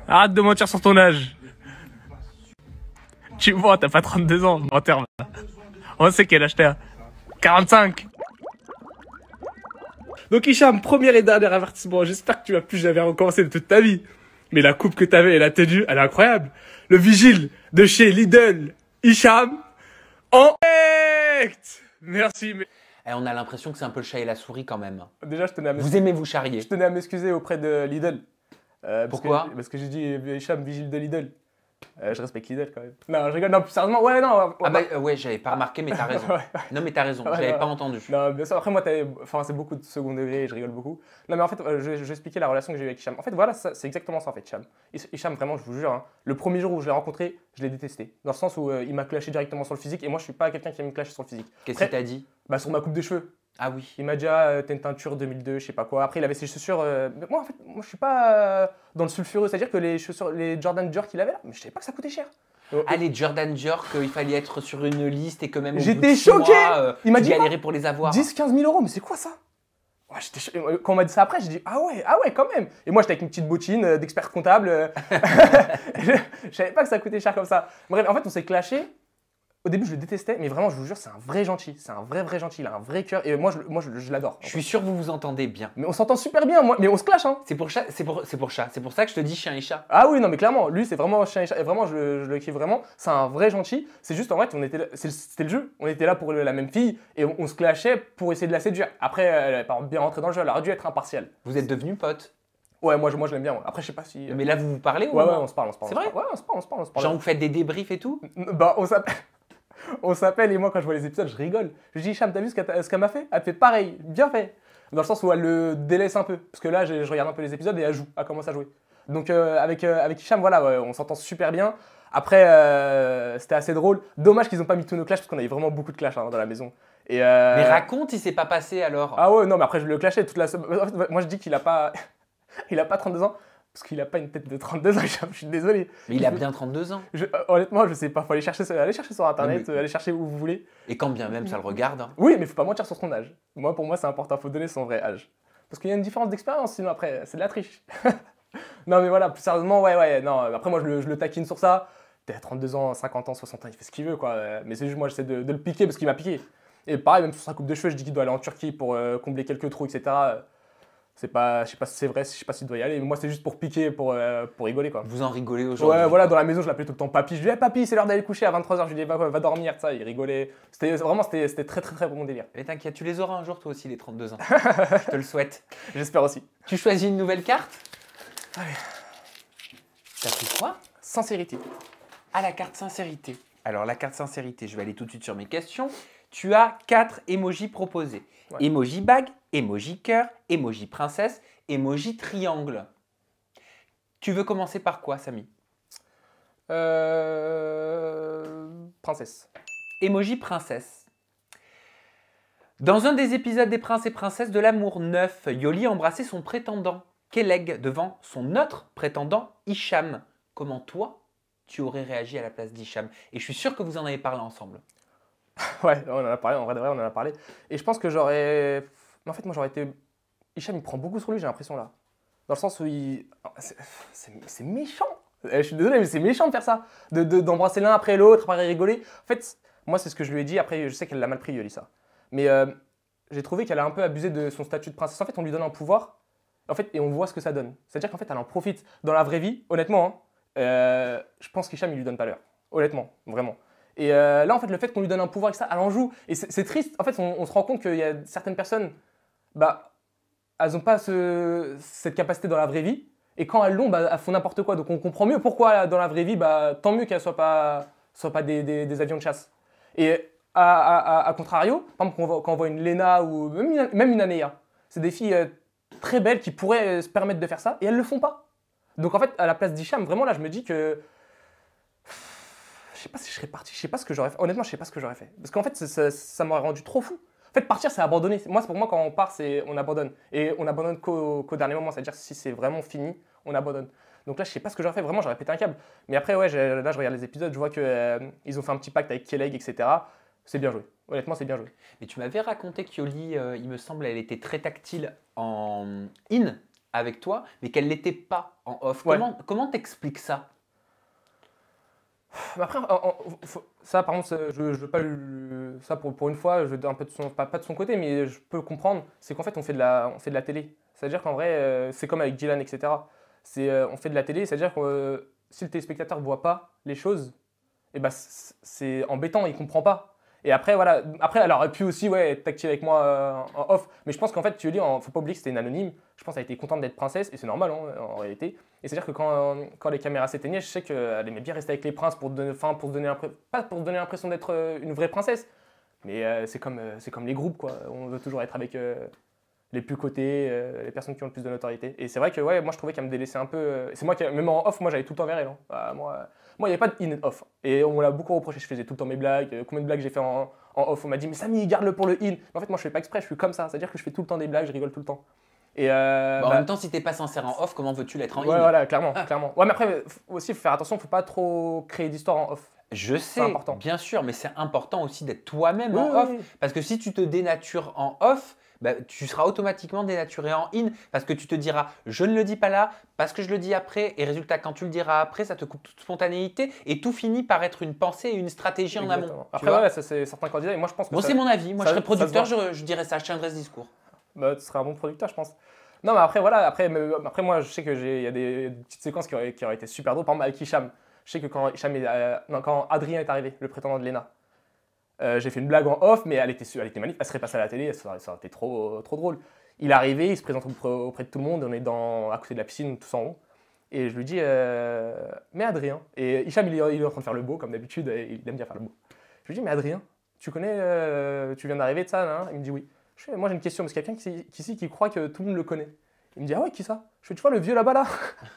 Speaker 3: Arrête de mentir sur ton âge. Tu vois, t'as pas 32 ans, menteur. On sait quel âge t'as. 45. Donc Hicham, premier et dernier avertissement. J'espère que tu vas plus jamais recommencer de toute ta vie. Mais la coupe que t'avais et la tenue, elle est incroyable. Le vigile de chez Lidl, Hicham, en direct. Merci. Mais...
Speaker 1: on a l'impression que c'est un peu le chat et la souris quand même.
Speaker 2: Déjà,
Speaker 1: vous aimez vous charrier.
Speaker 2: Je tenais à m'excuser auprès de Lidl.
Speaker 1: Pourquoi?
Speaker 2: Parce que j'ai dit Hicham, vigile de Lidl. Je respecte Lidl quand même. Non, je rigole. Non, plus sérieusement, ouais, non.
Speaker 1: Ah bah ouais, j'avais pas remarqué, mais t'as raison.
Speaker 2: Ouais.
Speaker 1: Non, mais t'as raison,
Speaker 2: Ouais,
Speaker 1: j'avais
Speaker 2: ouais.
Speaker 1: pas entendu.
Speaker 2: Non, bien sûr. Après, moi, enfin, c'est beaucoup de second degré et je rigole beaucoup. Non, mais en fait, je vais expliquer la relation que j'ai eue avec Hicham. En fait, voilà, c'est exactement ça, en fait, Hicham. Hicham, vraiment, je vous jure, hein, le premier jour où je l'ai rencontré, je l'ai détesté. Dans le sens où il m'a clashé directement sur le physique et moi, je suis pas quelqu'un qui aime me clasher sur le physique.
Speaker 1: Qu'est-ce
Speaker 2: Après,
Speaker 1: qu'il t'a dit?
Speaker 2: bah, sur ma coupe de cheveux.
Speaker 1: Ah oui.
Speaker 2: Il m'a dit, t'as une teinture 2002, je sais pas quoi. Après, il avait ses chaussures. Mais moi, en fait, moi, je suis pas dans le sulfureux. C'est-à-dire que les chaussures, les Jordan Dior qu'il avait là, mais je savais pas que ça coûtait cher.
Speaker 1: Ah, les Jordan Dior, qu'il fallait être sur une liste et que même au bout
Speaker 2: J'étais
Speaker 1: de 6
Speaker 2: choqué.
Speaker 1: mois,
Speaker 2: Il m'a
Speaker 1: tu
Speaker 2: dit
Speaker 1: galérais pour les avoir.
Speaker 2: 10-15 000 euros, mais c'est quoi ça? Ouais, quand on m'a dit ça après, j'ai dit ah ouais, quand même. Et moi, j'étais avec une petite bottine d'expert comptable. Je savais pas que ça coûtait cher comme ça. Bref, en fait, on s'est clashé. Au début, je le détestais, mais vraiment, je vous jure, c'est un vrai gentil. C'est un vrai gentil. Il a un vrai cœur. Et moi, je l'adore.
Speaker 1: Je suis sûr que vous vous entendez bien.
Speaker 2: Mais on s'entend super bien, moi. Mais on se clash, hein.
Speaker 1: C'est pour ça que je te dis chien et chat.
Speaker 2: Ah oui, non, mais clairement, lui, c'est vraiment chien et chat. Et vraiment, je le kiffe vraiment. C'est un vrai gentil. C'est juste, en fait, c'était le jeu. On était là pour la même fille et on se clashait pour essayer de la séduire. Après, elle n'est pas bien rentrée dans le jeu. Elle aurait dû être impartiale.
Speaker 1: Vous êtes devenus potes.
Speaker 2: Ouais, moi, je l'aime bien. Ouais. Après, je sais pas si.
Speaker 1: Mais là, vous vous parlez ou
Speaker 2: Ouais,
Speaker 1: non
Speaker 2: on se parle.
Speaker 1: C'est vrai?
Speaker 2: Ouais, on se parle.
Speaker 1: Genre, vous faites des débriefs et tout?
Speaker 2: Bah, on s'appelle. On s'appelle et moi, quand je vois les épisodes, je rigole. Je dis, Hicham, t'as vu ce qu'elle m'a fait? Elle te fait pareil, bien fait. Dans le sens où elle le délaisse un peu. Parce que là, je regarde un peu les épisodes et elle commence à jouer. Donc, avec Hicham, voilà, ouais, on s'entend super bien. Après, c'était assez drôle. Dommage qu'ils n'ont pas mis tous nos clashs parce qu'on avait vraiment beaucoup de clashs hein, dans la maison. Et,
Speaker 1: Mais raconte, il s'est pas passé alors.
Speaker 2: Ah ouais, non, mais après, je le clashais toute la semaine. En fait, moi, je dis qu'il a pas 32 ans. Parce qu'il a pas une tête de 32 ans, je suis désolé.
Speaker 1: Mais il a bien 32 ans.
Speaker 2: Honnêtement, je sais pas. Faut aller chercher sur internet, aller chercher où vous voulez.
Speaker 1: Et quand bien même ça le regarde. Hein.
Speaker 2: Oui, mais faut pas mentir sur son âge. Pour moi, c'est important. Faut donner son vrai âge. Parce qu'il y a une différence d'expérience, sinon après, c'est de la triche. Non, mais voilà, plus sérieusement, ouais. Non, après, moi, je le taquine sur ça. T'es à 32 ans, 50 ans, 60 ans, il fait ce qu'il veut, quoi. Mais c'est juste, moi, j'essaie de le piquer parce qu'il m'a piqué. Et pareil, même sur sa coupe de cheveux, je dis qu'il doit aller en Turquie pour combler quelques trous, etc. C'est pas, je sais pas si c'est vrai, je sais pas s'il doit y aller, mais moi c'est juste pour piquer, pour rigoler quoi.
Speaker 1: Vous en rigolez aujourd'hui?
Speaker 2: Ouais, voilà, dans la maison je l'appelais tout le temps papy. Je lui dis, hey, papy, c'est l'heure d'aller coucher à 23h. Je lui dis, va dormir, ça. Il rigolait. C'était très bon délire.
Speaker 1: Mais t'inquiète, tu les auras un jour toi aussi, les 32 ans. Je te le souhaite.
Speaker 2: J'espère aussi.
Speaker 1: Tu choisis une nouvelle carte?
Speaker 2: Allez.
Speaker 1: T'as pris quoi?
Speaker 2: Sincérité.
Speaker 1: Ah, la carte sincérité. Alors, la carte sincérité, je vais aller tout de suite sur mes questions. Tu as 4 emojis proposés. Ouais. Emoji bague, emoji cœur, emoji princesse, emoji triangle. Tu veux commencer par quoi, Samy?
Speaker 2: Princesse.
Speaker 1: Emoji princesse. Dans un des épisodes des Princes et Princesses de l'amour 9, Yoli embrassait son prétendant, Keleg, devant son autre prétendant, Hicham. Comment toi, tu aurais réagi à la place d'Hicham? Et je suis sûr que vous en avez parlé ensemble.
Speaker 2: Ouais, on en a parlé, en vrai de vrai, on en a parlé. Et je pense que j'aurais. En fait, moi, j'aurais été. Hicham, il prend beaucoup sur lui, j'ai l'impression là. Dans le sens où il. C'est méchant. Je suis désolé, mais c'est méchant de faire ça. D'embrasser l'un après l'autre, après rigoler. En fait, moi, c'est ce que je lui ai dit. Après, je sais qu'elle l'a mal pris, Yoli, ça. Mais j'ai trouvé qu'elle a un peu abusé de son statut de princesse. En fait, on lui donne un pouvoir. En fait, et on voit ce que ça donne. C'est-à-dire qu'en fait, elle en profite. Dans la vraie vie, honnêtement, hein, je pense qu'Hicham, il lui donne pas l'heure. Honnêtement, vraiment. Et là, en fait, le fait qu'on lui donne un pouvoir avec ça, elle en joue. Et c'est triste. En fait, on se rend compte qu'il y a certaines personnes, bah, elles n'ont pas cette capacité dans la vraie vie. Et quand elles l'ont, bah, elles font n'importe quoi. Donc on comprend mieux pourquoi dans la vraie vie, bah, tant mieux qu'elles ne soient pas des avions de chasse. Et à contrario, par exemple, quand on voit une Lena ou même une Anéa, c'est des filles très belles qui pourraient se permettre de faire ça et elles ne le font pas. Donc en fait, à la place d'Hicham, vraiment là, je me dis que. Je sais pas si je serais parti, je sais pas ce que j'aurais fait. Honnêtement, je sais pas ce que j'aurais fait. Parce qu'en fait, ça m'aurait rendu trop fou. En fait, partir, c'est abandonner. Pour moi, quand on part, on abandonne. Et on abandonne qu'au dernier moment. C'est-à-dire si c'est vraiment fini, on abandonne. Donc là, je sais pas ce que j'aurais fait. Vraiment, j'aurais pété un câble. Mais après, ouais, là, je regarde les épisodes, je vois qu'ils ont fait un petit pacte avec Keleg, etc. C'est bien joué. Honnêtement, c'est bien joué.
Speaker 1: Mais tu m'avais raconté que Yoli, il me semble, elle était très tactile en in avec toi, mais qu'elle l'était pas en off. Ouais. Comment t'expliques ça?
Speaker 2: Après, ça, par contre, je veux pas ça pour une fois, je veux un peu de son, pas de son côté, mais je peux comprendre. C'est qu'en fait, on fait de la télé. C'est-à-dire qu'en vrai, c'est comme avec Dylan, etc. On fait de la télé, c'est-à-dire que si le téléspectateur voit pas les choses, et ben c'est embêtant, il comprend pas. Et après, voilà, après, elle aurait pu aussi être tactile avec moi en off. Mais je pense qu'en fait, Yoli, faut pas oublier que c'était une anonyme. Je pense qu'elle était contente d'être princesse, et c'est normal en réalité. Et c'est-à-dire que quand les caméras s'éteignaient, je sais qu'elle aimait bien rester avec les princes pour donner, pas pour se donner l'impression d'être une vraie princesse. Mais c'est comme les groupes, quoi. On veut toujours être avec les plus cotés, les personnes qui ont le plus de notoriété. Et c'est vrai que moi je trouvais qu'elle me délaissait un peu. C'est moi qui, même en off, moi j'allais tout le temps vers elle. Moi, il n'y avait pas de in et off. Et on me l'a beaucoup reproché, je faisais tout le temps mes blagues. Combien de blagues j'ai fait en off? On m'a dit, mais Samy, garde-le pour le in. Mais en fait, moi je fais pas exprès, je suis comme ça. C'est-à-dire que je fais tout le temps des blagues, je rigole tout le temps. Et
Speaker 1: en même temps, si t'es pas sincère en off, comment veux-tu l'être en in?
Speaker 2: Ouais, voilà, clairement, clairement. Ouais, mais après, aussi, il faut faire attention, faut pas trop créer d'histoire en off.
Speaker 1: Je sais, bien sûr, mais c'est important aussi d'être toi-même en off. Parce que si tu te dénatures en off, bah, tu seras automatiquement dénaturé en in. Parce que tu te diras, je ne le dis pas là, parce que je le dis après. Et résultat, quand tu le diras après, ça te coupe toute spontanéité. Et tout finit par être une pensée et une stratégie en amont.
Speaker 2: Après, voilà, ça c'est certains candidats. Et moi, je pense que
Speaker 1: bon, c'est mon avis. Moi, je serais producteur, je dirais ça, je tiendrais ce discours.
Speaker 2: Bah, tu serais un bon producteur, je pense. Non, mais après, voilà, après moi, je sais qu'il y a des petites séquences qui auraient été super drôles. Par exemple, avec Hicham. Je sais que quand Adrien est arrivé, le prétendant de Léna, j'ai fait une blague en off, mais elle était magnifique. Elle serait passée à la télé, ça aurait été trop drôle. Il est arrivé, il se présente auprès de tout le monde, on est à côté de la piscine, tous en haut. Et je lui dis, mais Adrien. Et Hicham, il est en train de faire le beau, comme d'habitude, il aime bien faire le beau. Je lui dis, mais Adrien, tu connais, tu viens d'arriver de ça, là? Il me dit oui. Moi, j'ai une question, parce qu'il y a quelqu'un qui croit que tout le monde le connaît. Il me dit, ah ouais, qui ça? Je fais, tu vois, le vieux là-bas, là?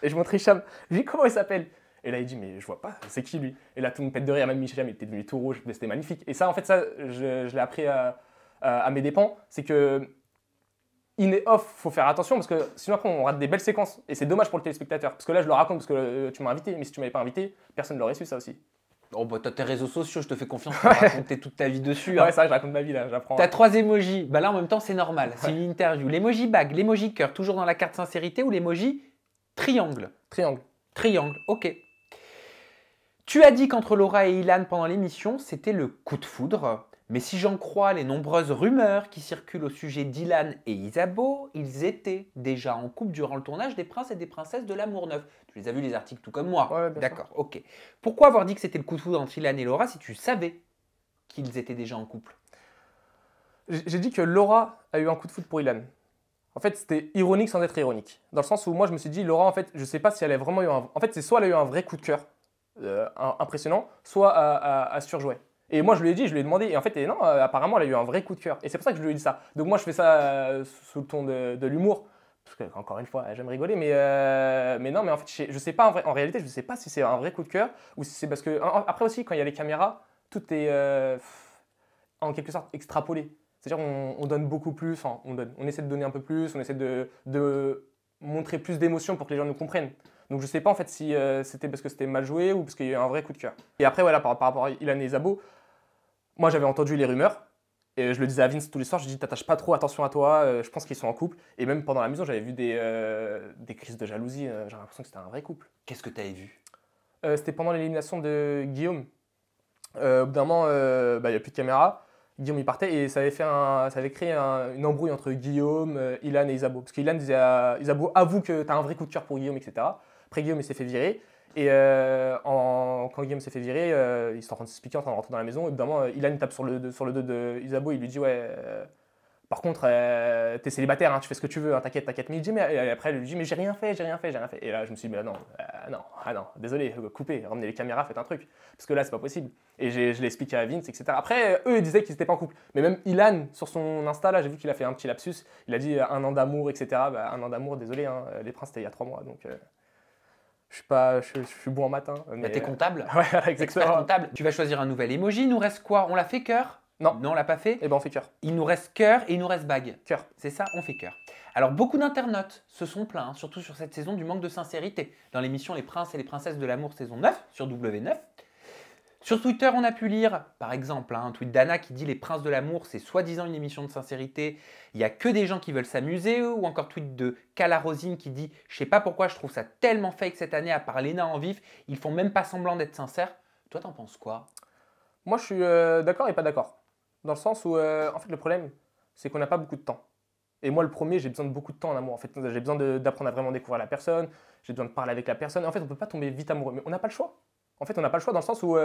Speaker 2: Et je montre Hicham. Je lui dis, comment il s'appelle? Et là, il dit, mais je vois pas, c'est qui lui? Et là, tout le monde pète de rire, même Hicham, il était devenu tout rouge, c'était magnifique. Et ça, en fait, je l'ai appris à mes dépens, c'est que in et off, faut faire attention, parce que sinon, après, on rate des belles séquences. Et c'est dommage pour le téléspectateur, parce que là, je le raconte parce que tu m'as invité, mais si tu m'avais pas invité, personne ne l'aurait su, ça aussi.
Speaker 1: Oh bah t'as tes réseaux sociaux, je te fais confiance pour raconter toute ta vie dessus. Hein.
Speaker 2: Ouais, c'est vrai, je raconte ma vie là, j'apprends.
Speaker 1: T'as 3 emojis, bah là en même temps c'est normal, c'est une interview. L'emoji bague, l'emoji cœur, toujours dans la carte sincérité ou l'emoji triangle?
Speaker 2: Triangle.
Speaker 1: Triangle, ok. Tu as dit qu'entre Laura et Ilan pendant l'émission, c'était le coup de foudre. Mais si j'en crois les nombreuses rumeurs qui circulent au sujet d'Ilan et Isabeau, ils étaient déjà en couple durant le tournage des Princes et des Princesses de l'Amour Neuf. Tu les as vus les articles tout comme moi.
Speaker 2: Ouais,
Speaker 1: d'accord, ok. Pourquoi avoir dit que c'était le coup de foudre entre Ilan et Laura si tu savais qu'ils étaient déjà en couple?
Speaker 2: J'ai dit que Laura a eu un coup de foudre pour Ilan. En fait, c'était ironique sans être ironique. Dans le sens où moi, je me suis dit, Laura, en fait, je sais pas si elle a vraiment eu un... En fait, c'est soit elle a eu un vrai coup de cœur impressionnant, soit à surjouer. Et moi, je lui ai demandé, et en fait, non, apparemment, elle a eu un vrai coup de cœur. Et c'est pour ça que je lui ai dit ça. Donc moi, je fais ça sous le ton de l'humour, parce que, encore une fois, j'aime rigoler, mais non, mais en fait, je sais pas, en réalité, je ne sais pas si c'est un vrai coup de cœur, ou si c'est parce que, après aussi, quand il y a les caméras, tout est, en quelque sorte, extrapolé. C'est-à-dire on donne beaucoup plus, enfin, on essaie de donner un peu plus, on essaie de montrer plus d'émotions pour que les gens nous comprennent. Donc je sais pas en fait si c'était parce que c'était mal joué ou parce qu'il y a eu un vrai coup de cœur. Et après voilà, par rapport à Ilan et Isabeau, moi j'avais entendu les rumeurs et je le disais à Vince tous les soirs, je dis t'attaches pas trop attention à toi, je pense qu'ils sont en couple. Et même pendant la maison j'avais vu des crises de jalousie, j'ai l'impression que c'était un vrai couple.
Speaker 1: Qu'est-ce que tu avais vu?
Speaker 2: C'était pendant l'élimination de Guillaume. Au bout d'un moment, il n'y a plus de caméra. Guillaume il partait et ça avait créé une embrouille entre Guillaume, Ilan et Isabeau. Parce qu'Ilan disait à Isabeau, avoue que tu as un vrai coup de cœur pour Guillaume, etc. Après Guillaume il s'est fait virer. Et quand Guillaume s'est fait virer, ils sont en train de s'expliquer, en train de rentrer dans la maison. Et évidemment, Ilan tape sur le dos de Isabeau, il lui dit ouais, par contre, t'es célibataire, hein, tu fais ce que tu veux, hein, t'inquiète. Mais il dit, et après, il lui dit, mais j'ai rien fait. Et là, je me suis dit, mais non, désolé, coupez, ramenez les caméras, faites un truc. Parce que là, c'est pas possible. Et je l'ai expliqué à Vince, etc. Après, eux, ils disaient qu'ils n'étaient pas en couple. Mais même Ilan, sur son Insta, là, j'ai vu qu'il a fait un petit lapsus. Il a dit 1 an d'amour, etc. Bah, 1 an d'amour, désolé, hein, les princes, c'était il y a 3 mois. Donc, je suis bon en matin.
Speaker 1: Bah, t'es comptable.
Speaker 2: Ouais, exactement.
Speaker 1: Expert comptable. Tu vas choisir un nouvel emoji. Il nous reste quoi? On l'a fait cœur?
Speaker 2: Non.
Speaker 1: Non, on l'a pas fait?
Speaker 2: Eh ben, on fait cœur.
Speaker 1: Il nous reste cœur et il nous reste bague.
Speaker 2: Cœur.
Speaker 1: C'est ça, on fait cœur. Alors, beaucoup d'internautes se sont plaints, surtout sur cette saison, du manque de sincérité dans l'émission Les Princes et les Princesses de l'Amour saison 9 sur W9. Sur Twitter, on a pu lire, par exemple, un tweet d'Anna qui dit « Les Princes de l'Amour, c'est soi-disant une émission de sincérité, il n'y a que des gens qui veulent s'amuser » ou encore tweet de Kala Rosine qui dit « Je sais pas pourquoi je trouve ça tellement fake cette année, à part Léna en vif, ils font même pas semblant d'être sincères. » Toi, t'en penses quoi?
Speaker 2: Moi, je suis d'accord et pas d'accord. Dans le sens où, en fait, le problème, c'est qu'on n'a pas beaucoup de temps. Et moi, le premier, j'ai besoin de beaucoup de temps en amour. En fait, j'ai besoin d'apprendre à vraiment découvrir la personne, j'ai besoin de parler avec la personne. Et en fait, on ne peut pas tomber vite amoureux. Mais on n'a pas le choix. En fait, on n'a pas le choix dans le sens où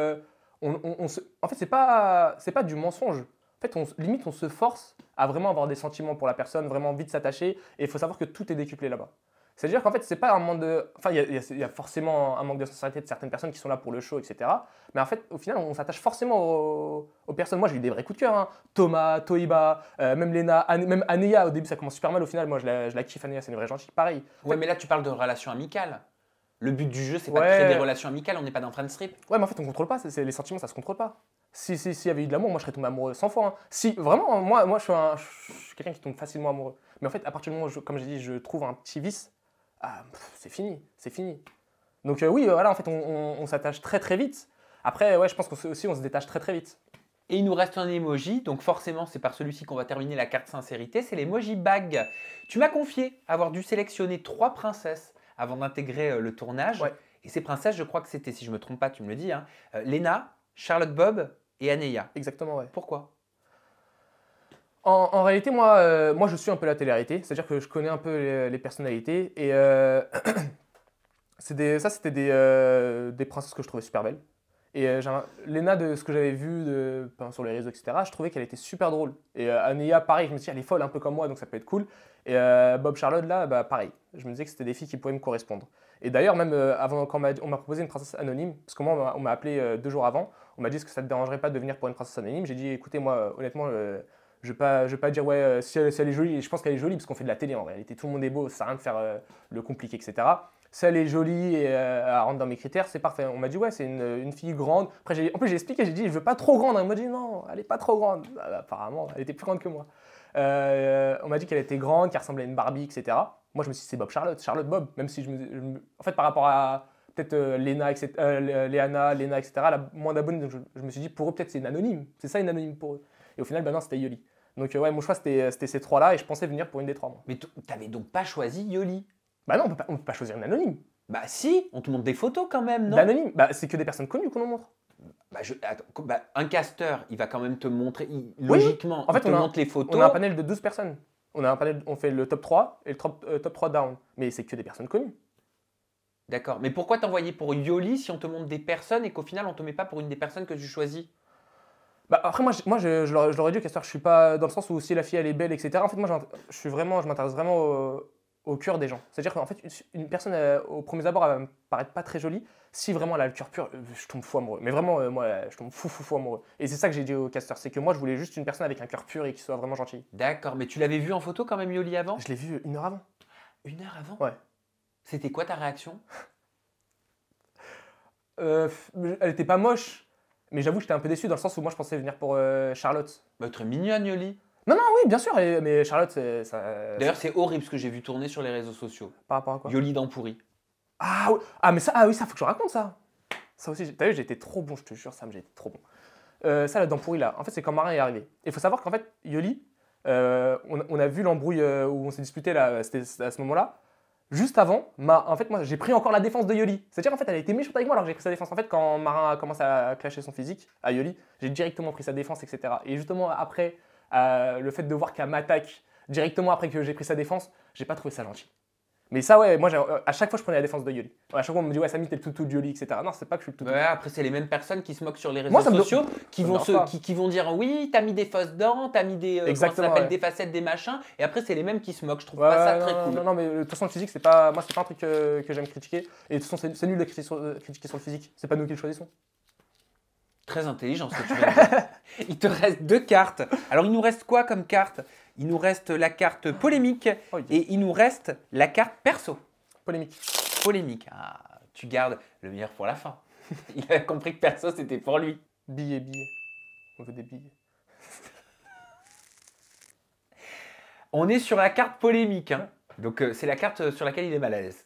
Speaker 2: En fait, c'est pas du mensonge. En fait, limite, on se force à vraiment avoir des sentiments pour la personne, vraiment envie de s'attacher. Et il faut savoir que tout est décuplé là-bas. C'est-à-dire qu'en fait, c'est pas un manque de. Enfin, il y a forcément un manque de sincérité de certaines personnes qui sont là pour le show, etc. Mais en fait, au final, on s'attache forcément aux personnes. Moi, j'ai eu des vrais coups de cœur. Hein. Thomas, Toiba, même Lena, même Anéa. Au début, ça commence super mal. Au final, moi, je la kiffe, Anéa. C'est une vraie gentille. Pareil.
Speaker 1: Ouais, mais là, tu parles de relations amicales. Le but du jeu, c'est pas de créer des relations amicales, on n'est pas dans Friendstrip.
Speaker 2: Ouais, mais en fait, on contrôle pas. Les sentiments, ça se contrôle pas. S'il y avait eu de l'amour, moi, je serais tombé amoureux 100 fois. Hein. Si, vraiment, moi je suis quelqu'un qui tombe facilement amoureux. Mais en fait, à partir du moment où, comme j'ai dit, je trouve un petit vice, c'est fini, c'est fini. Donc oui, voilà, en fait, on s'attache très très vite. Après, ouais, je pense aussi on se détache très très vite.
Speaker 1: Et il nous reste un emoji, donc forcément, c'est par celui-ci qu'on va terminer la carte sincérité, c'est l'emoji bag. Tu m'as confié avoir dû sélectionner 3 princesses avant d'intégrer le tournage.
Speaker 2: Ouais.
Speaker 1: Et ces princesses, je crois que c'était, si je ne me trompe pas, tu me le dis, hein, Lena, Charlotte Bob et Anéa.
Speaker 2: Exactement, ouais.
Speaker 1: Pourquoi?
Speaker 2: En réalité, moi, je suis un peu la télé-réalité, c'est-à-dire que je connais un peu les personnalités. Et c'était des princesses que je trouvais super belles. Et Lena, de ce que j'avais vu sur les réseaux, etc., je trouvais qu'elle était super drôle. Et Anéa, pareil, je me suis dit, elle est folle, un peu comme moi, donc ça peut être cool. Et Bob Charlotte, là, bah, pareil. Je me disais que c'était des filles qui pourraient me correspondre. Et d'ailleurs, même avant, quand on m'a proposé une princesse anonyme, parce que moi, on m'a appelé 2 jours avant, on m'a dit est-ce que ça ne te dérangerait pas de venir pour une princesse anonyme. J'ai dit, écoutez, moi, honnêtement, je ne vais pas dire, ouais, si elle est jolie, et je pense qu'elle est jolie, parce qu'on fait de la télé en réalité, tout le monde est beau, ça sert à rien de faire le compliqué, etc. Si elle est jolie et elle rentre dans mes critères, c'est parfait. On m'a dit, ouais, c'est une fille grande. Après, en plus, j'ai expliqué, j'ai dit, je veux pas trop grande. On m'a dit, non, elle est pas trop grande. Apparemment, elle était plus grande que moi. On m'a dit qu'elle était grande, qu'elle ressemblait à une Barbie, etc. Moi, je me suis dit, c'est Bob Charlotte, Charlotte Bob. Même si en fait, par rapport à peut-être Lena, Léana, Lena, etc., elle a moins d'abonnés. Donc, je me suis dit, pour eux, peut-être c'est une anonyme. C'est ça, une anonyme pour eux. Et au final, ben non, c'était Yoli. Donc, ouais, mon choix, c'était ces 3-là. Et je pensais venir pour une des 3, moi.
Speaker 1: Mais t'avais donc pas choisi Yoli?
Speaker 2: Bah non, on peut pas choisir une anonyme.
Speaker 1: Bah si, on te montre des photos quand même, non?
Speaker 2: D'anonyme, bah c'est que des personnes connues qu'on nous montre.
Speaker 1: Attends, un casteur, il va quand même te montrer,
Speaker 2: Oui,
Speaker 1: logiquement,
Speaker 2: en fait,
Speaker 1: il te montre les photos.
Speaker 2: On a un panel de 12 personnes. On fait le top 3 et le top 3 down. Mais c'est que des personnes connues.
Speaker 1: D'accord, mais pourquoi t'envoyer pour Yoli si on te montre des personnes et qu'au final on te met pas pour une des personnes que tu choisis?
Speaker 2: Bah après, moi je leur ai dit au casteur, je suis pas dans le sens où si la fille elle est belle, etc. En fait, moi je m'intéresse vraiment au cœur des gens. C'est-à-dire qu'en fait, une personne au premier abord, elle va me paraître pas très jolie. Si vraiment elle a le cœur pur, je tombe fou amoureux. Mais vraiment, moi, je tombe fou amoureux. Et c'est ça que j'ai dit au casteur, c'est que moi, je voulais juste une personne avec un cœur pur et qui soit vraiment gentille.
Speaker 1: D'accord, mais tu l'avais vu en photo quand même, Yoli, avant?
Speaker 2: Je l'ai vu 1 heure avant.
Speaker 1: 1 heure avant?
Speaker 2: Ouais.
Speaker 1: C'était quoi ta réaction?
Speaker 2: Elle était pas moche, mais j'avoue que j'étais un peu déçu dans le sens où moi, je pensais venir pour Charlotte.
Speaker 1: Bah, très mignonne, Yoli.
Speaker 2: Non, oui, bien sûr, mais Charlotte, ça.
Speaker 1: D'ailleurs, c'est horrible ce que j'ai vu tourner sur les réseaux sociaux.
Speaker 2: Par rapport à quoi?
Speaker 1: Yoli dents pourries.
Speaker 2: Ah, oui. Mais ça, oui, ça, faut que je raconte ça. Ça aussi, t'as vu, j'ai été trop bon, je te jure, Sam, j'ai été trop bon. Ça, la dent pourrie là, en fait, c'est quand Marin est arrivé. Il faut savoir qu'en fait, Yoli, on a vu l'embrouille où on s'est disputé là, c'était à ce moment-là. Juste avant, en fait, moi, j'ai pris encore la défense de Yoli. C'est-à-dire, en fait, elle a été méchante avec moi alors que j'ai pris sa défense. En fait, quand Marin a commencé à clasher son physique à Yoli, j'ai directement pris sa défense, etc. Et justement, après, le fait de voir qu'elle m'attaque directement après que j'ai pris sa défense, j'ai pas trouvé ça gentil. Mais ça, ouais, moi, à chaque fois, je prenais la défense de Yoli. À chaque fois, on me dit, ouais, Samy, t'es le toutou de Yoli, etc. Non, c'est pas que je suis le toutou.
Speaker 1: Ouais, après, c'est les mêmes personnes qui se moquent sur les réseaux sociaux, qui vont dire, oui, t'as mis des fausses dents, t'as mis des, des facettes, des machins. Et après, c'est les mêmes qui se moquent. Je trouve pas ça très cool.
Speaker 2: Non, mais de toute façon, le physique, c'est pas un truc que j'aime critiquer. Et de toute façon, c'est nul de critiquer sur le physique. C'est pas nous qui le choisissons.
Speaker 1: Très intelligent ce que tu viens de dire. Il te reste 2 cartes. Alors, il nous reste quoi comme carte? Il nous reste la carte polémique et il nous reste la carte perso.
Speaker 2: Polémique.
Speaker 1: Polémique. Ah, tu gardes le meilleur pour la fin. Il a compris que perso, c'était pour lui.
Speaker 2: Billets. On veut des billets.
Speaker 1: On est sur la carte polémique. Hein. Donc, c'est la carte sur laquelle il est mal à l'aise.